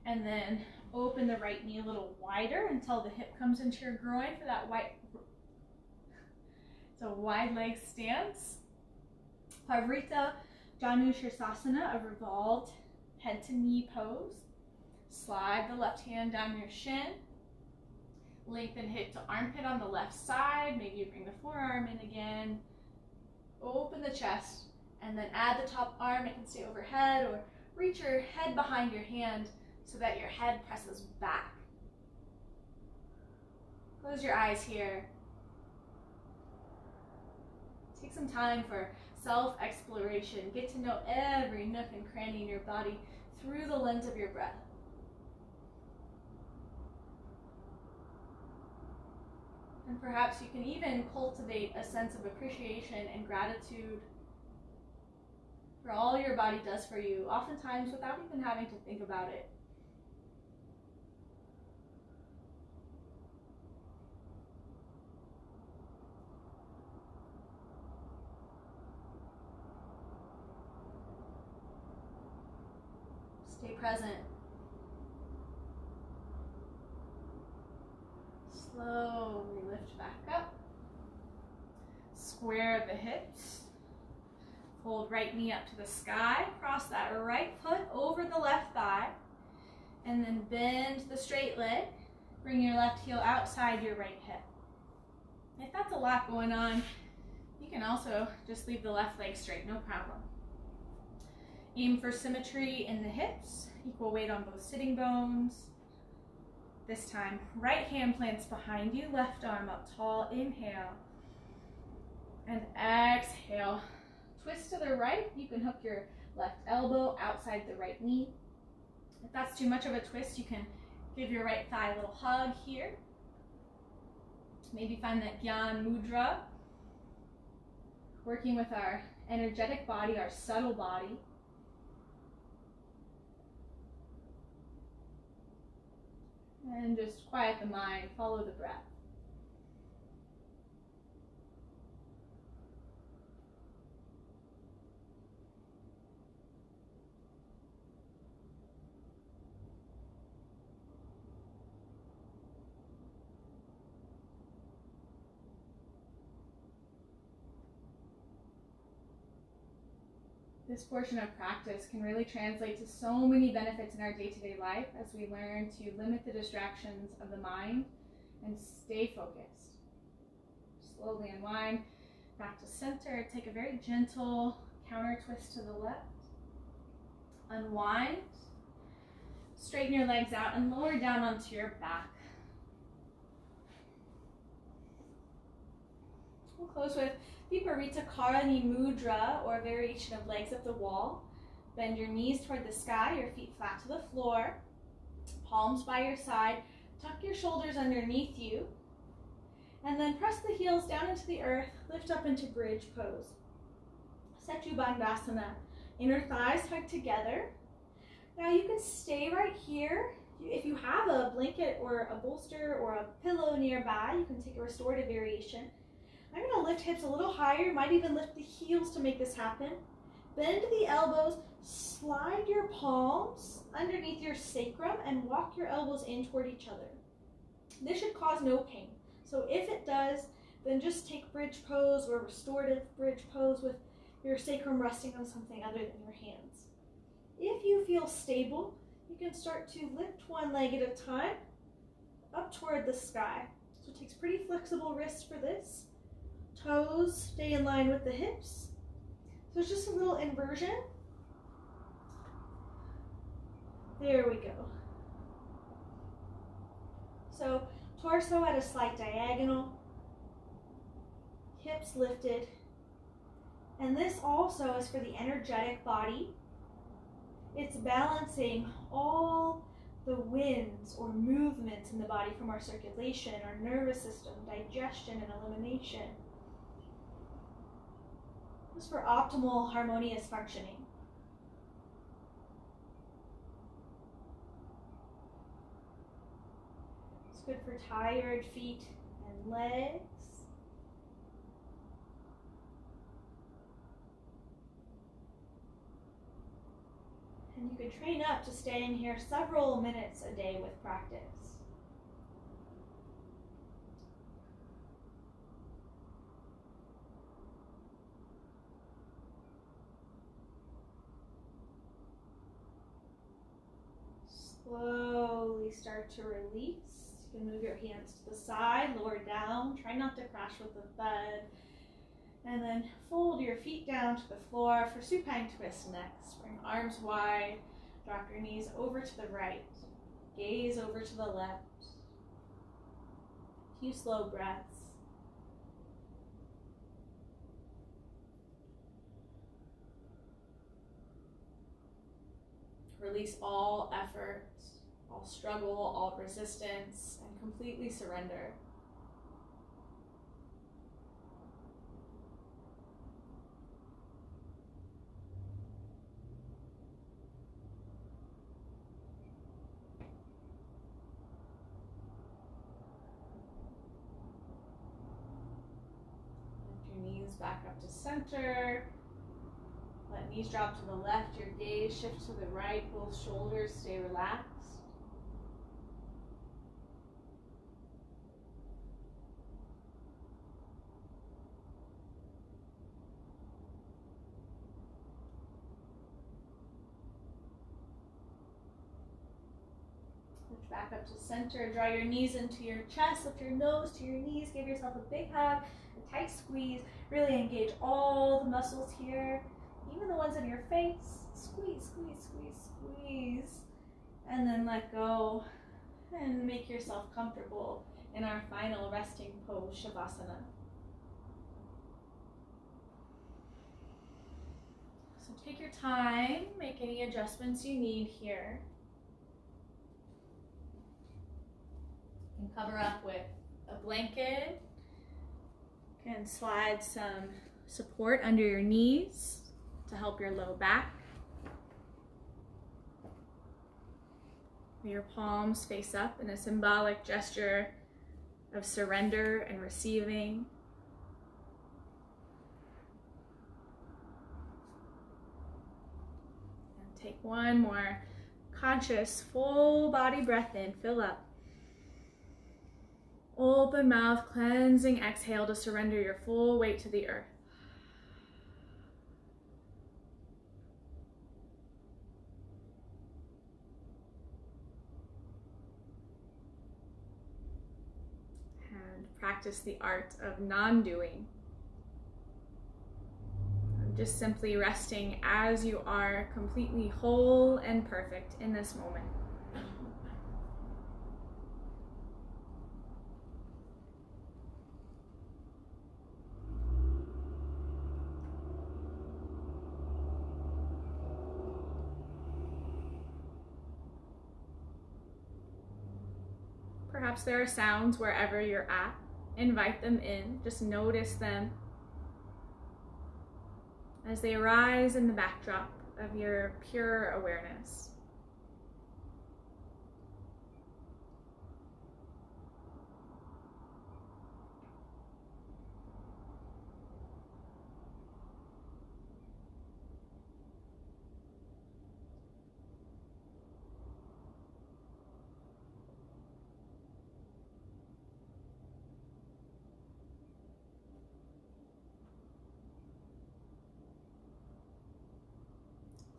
S1: And then open the right knee a little wider until the hip comes into your groin for that wide, it's a wide leg stance. Pavrita Janu Shirsasana, a revolved head to knee pose. Slide the left hand down your shin. Lengthen hip to armpit on the left side. Maybe you bring the forearm in again. Open the chest. And then add the top arm. It can stay overhead or reach your head behind your hand so that your head presses back. Close your eyes here. Take some time for self-exploration. Get to know every nook and cranny in your body through the lens of your breath. And perhaps you can even cultivate a sense of appreciation and gratitude for all your body does for you, oftentimes without even having to think about it. Stay present. Slowly lift back up. Square the hips. Hold right knee up to the sky. Cross that right foot over the left thigh. And then bend the straight leg. Bring your left heel outside your right hip. If that's a lot going on, you can also just leave the left leg straight, no problem. Aim for symmetry in the hips. Equal weight on both sitting bones. This time, right hand plants behind you, left arm up tall. Inhale. And exhale. Twist to the right. You can hook your left elbow outside the right knee. If that's too much of a twist, you can give your right thigh a little hug here. Maybe find that Gyan Mudra. Working with our energetic body, our subtle body. And just quiet the mind, follow the breath. This portion of practice can really translate to so many benefits in our day-to-day life as we learn to limit the distractions of the mind and stay focused. Slowly unwind back to center. Take a very gentle counter twist to the left. Unwind. Straighten your legs out and lower down onto your back. We'll close with Viparita Karani Mudra, or variation of legs up the wall.
S2: Bend your knees toward the sky, your feet flat to the floor, palms by your side. Tuck your shoulders underneath you, and then press the heels down into the earth, lift up into bridge pose. Setu Bandhasana, inner thighs hug together. Now you can stay right here. If you have a blanket or a bolster or a pillow nearby, you can take a restorative variation. I'm going to lift hips a little higher, might even lift the heels to make this happen. Bend the elbows, slide your palms underneath your sacrum and walk your elbows in toward each other. This should cause no pain. So if it does, then just take bridge pose or restorative bridge pose with your sacrum resting on something other than your hands. If you feel stable, you can start to lift one leg at a time up toward the sky. So it takes pretty flexible wrists for this. Toes stay in line with the hips. So it's just a little inversion. There we go. So torso at a slight diagonal, hips lifted. And this also is for the energetic body. It's balancing all the winds or movements in the body from our circulation, our nervous system, digestion, and elimination. This is for optimal harmonious functioning. It's good for tired feet and legs. And you could train up to staying here several minutes a day with practice. Slowly start to release. You can move your hands to the side, lower down. Try not to crash with the thud. And then fold your feet down to the floor for supine twist next. Bring arms wide, drop your knees over to the right, gaze over to the left. A few slow breaths. Release all effort, all struggle, all resistance, and completely surrender. Back up to center. Let knees drop to the left, your gaze shift to the right, both shoulders stay relaxed. Lift back up to center, draw your knees into your chest, lift your nose to your knees, give yourself a big hug, a tight squeeze. Really engage all the muscles here, even the ones in your face. Squeeze, squeeze, squeeze, squeeze. And then let go and make yourself comfortable in our final resting pose, Savasana. So take your time, make any adjustments you need here. You can cover up with a blanket. And slide some support under your knees to help your low back. Your palms face up in a symbolic gesture of surrender and receiving. And take one more conscious, full body breath in, fill up. Open mouth, cleansing exhale to surrender your full weight to the earth. And practice the art of non-doing. Just simply resting as you are, completely whole and perfect in this moment.
S1: Perhaps there are sounds wherever you're at. Invite them in, just notice them as they arise in the backdrop of your pure awareness.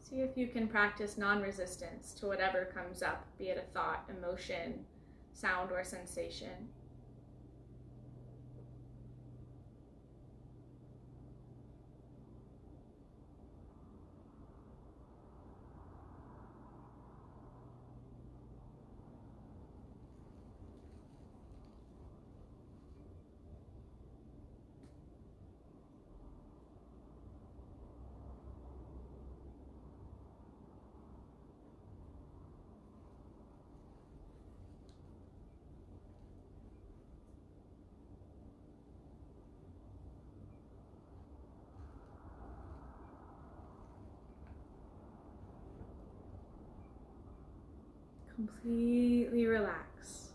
S1: See if you can practice non-resistance to whatever comes up, be it a thought, emotion, sound, or sensation. Completely relax.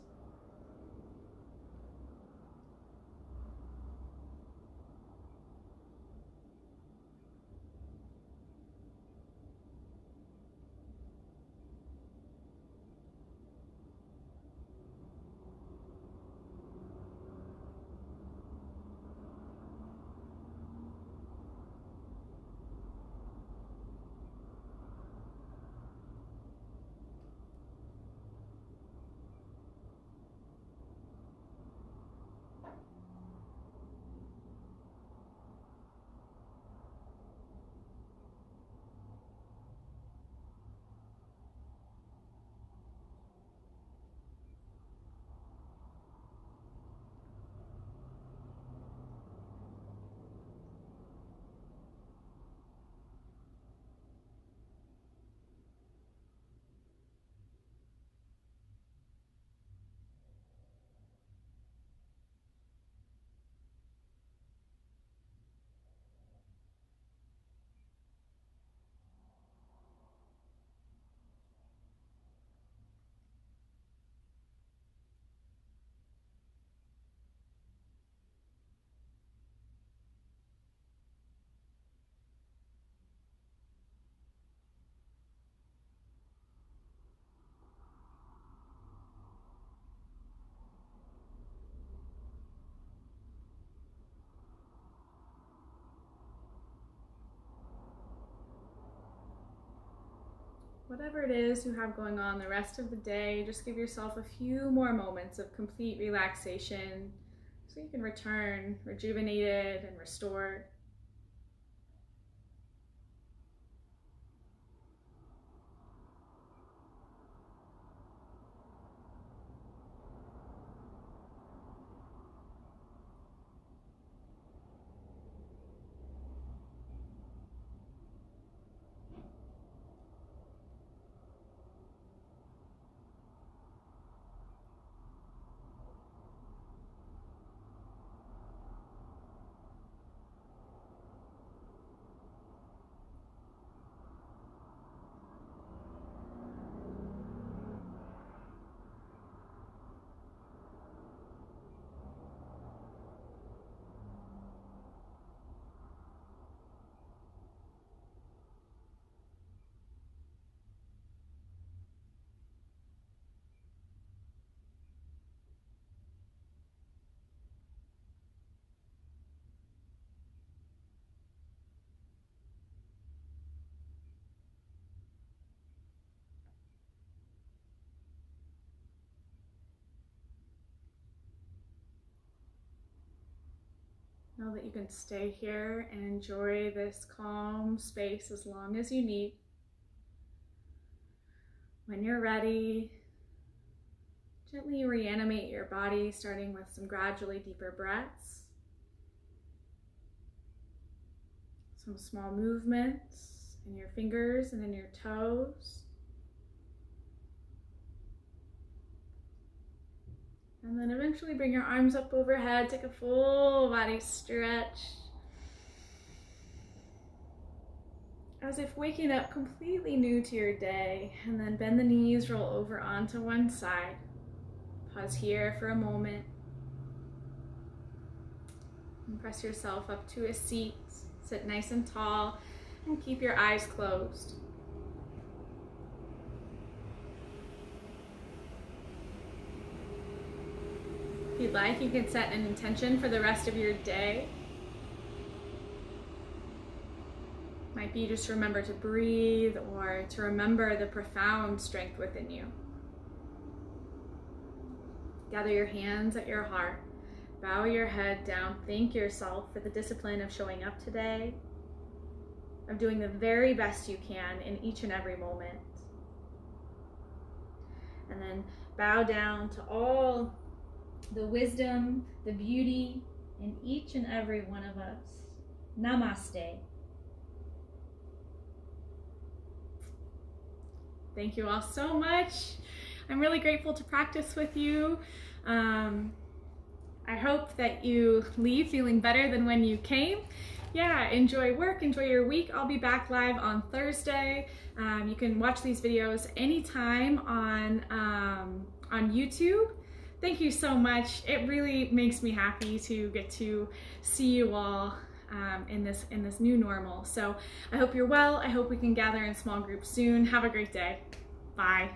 S1: Whatever it is you have going on the rest of the day, just give yourself a few more moments of complete relaxation so you can return rejuvenated and restored. Know that you can stay here and enjoy this calm space as long as you need. When you're ready, gently reanimate your body, starting with some gradually deeper breaths. Some small movements in your fingers and in your toes. And then eventually bring your arms up overhead, take a full body stretch. As if waking up completely new to your day, and then bend the knees, roll over onto one side. Pause here for a moment. And press yourself up to a seat. Sit nice and tall and keep your eyes closed. If you'd like, you can set an intention for the rest of your day. Might be just remember to breathe or to remember the profound strength within you. Gather your hands at your heart. Bow your head down. Thank yourself for the discipline of showing up today, of doing the very best you can in each and every moment. And then bow down to all the wisdom, the beauty in each and every one of us. Namaste. Thank you all so much. I'm really grateful to practice with you. I hope that you leave feeling better than when you came. Yeah, enjoy work, enjoy your week. I'll be back live on Thursday. You can watch these videos anytime on YouTube. Thank you so much. It really makes me happy to get to see you all in this new normal. So I hope you're well. I hope we can gather in small groups soon. Have a great day. Bye.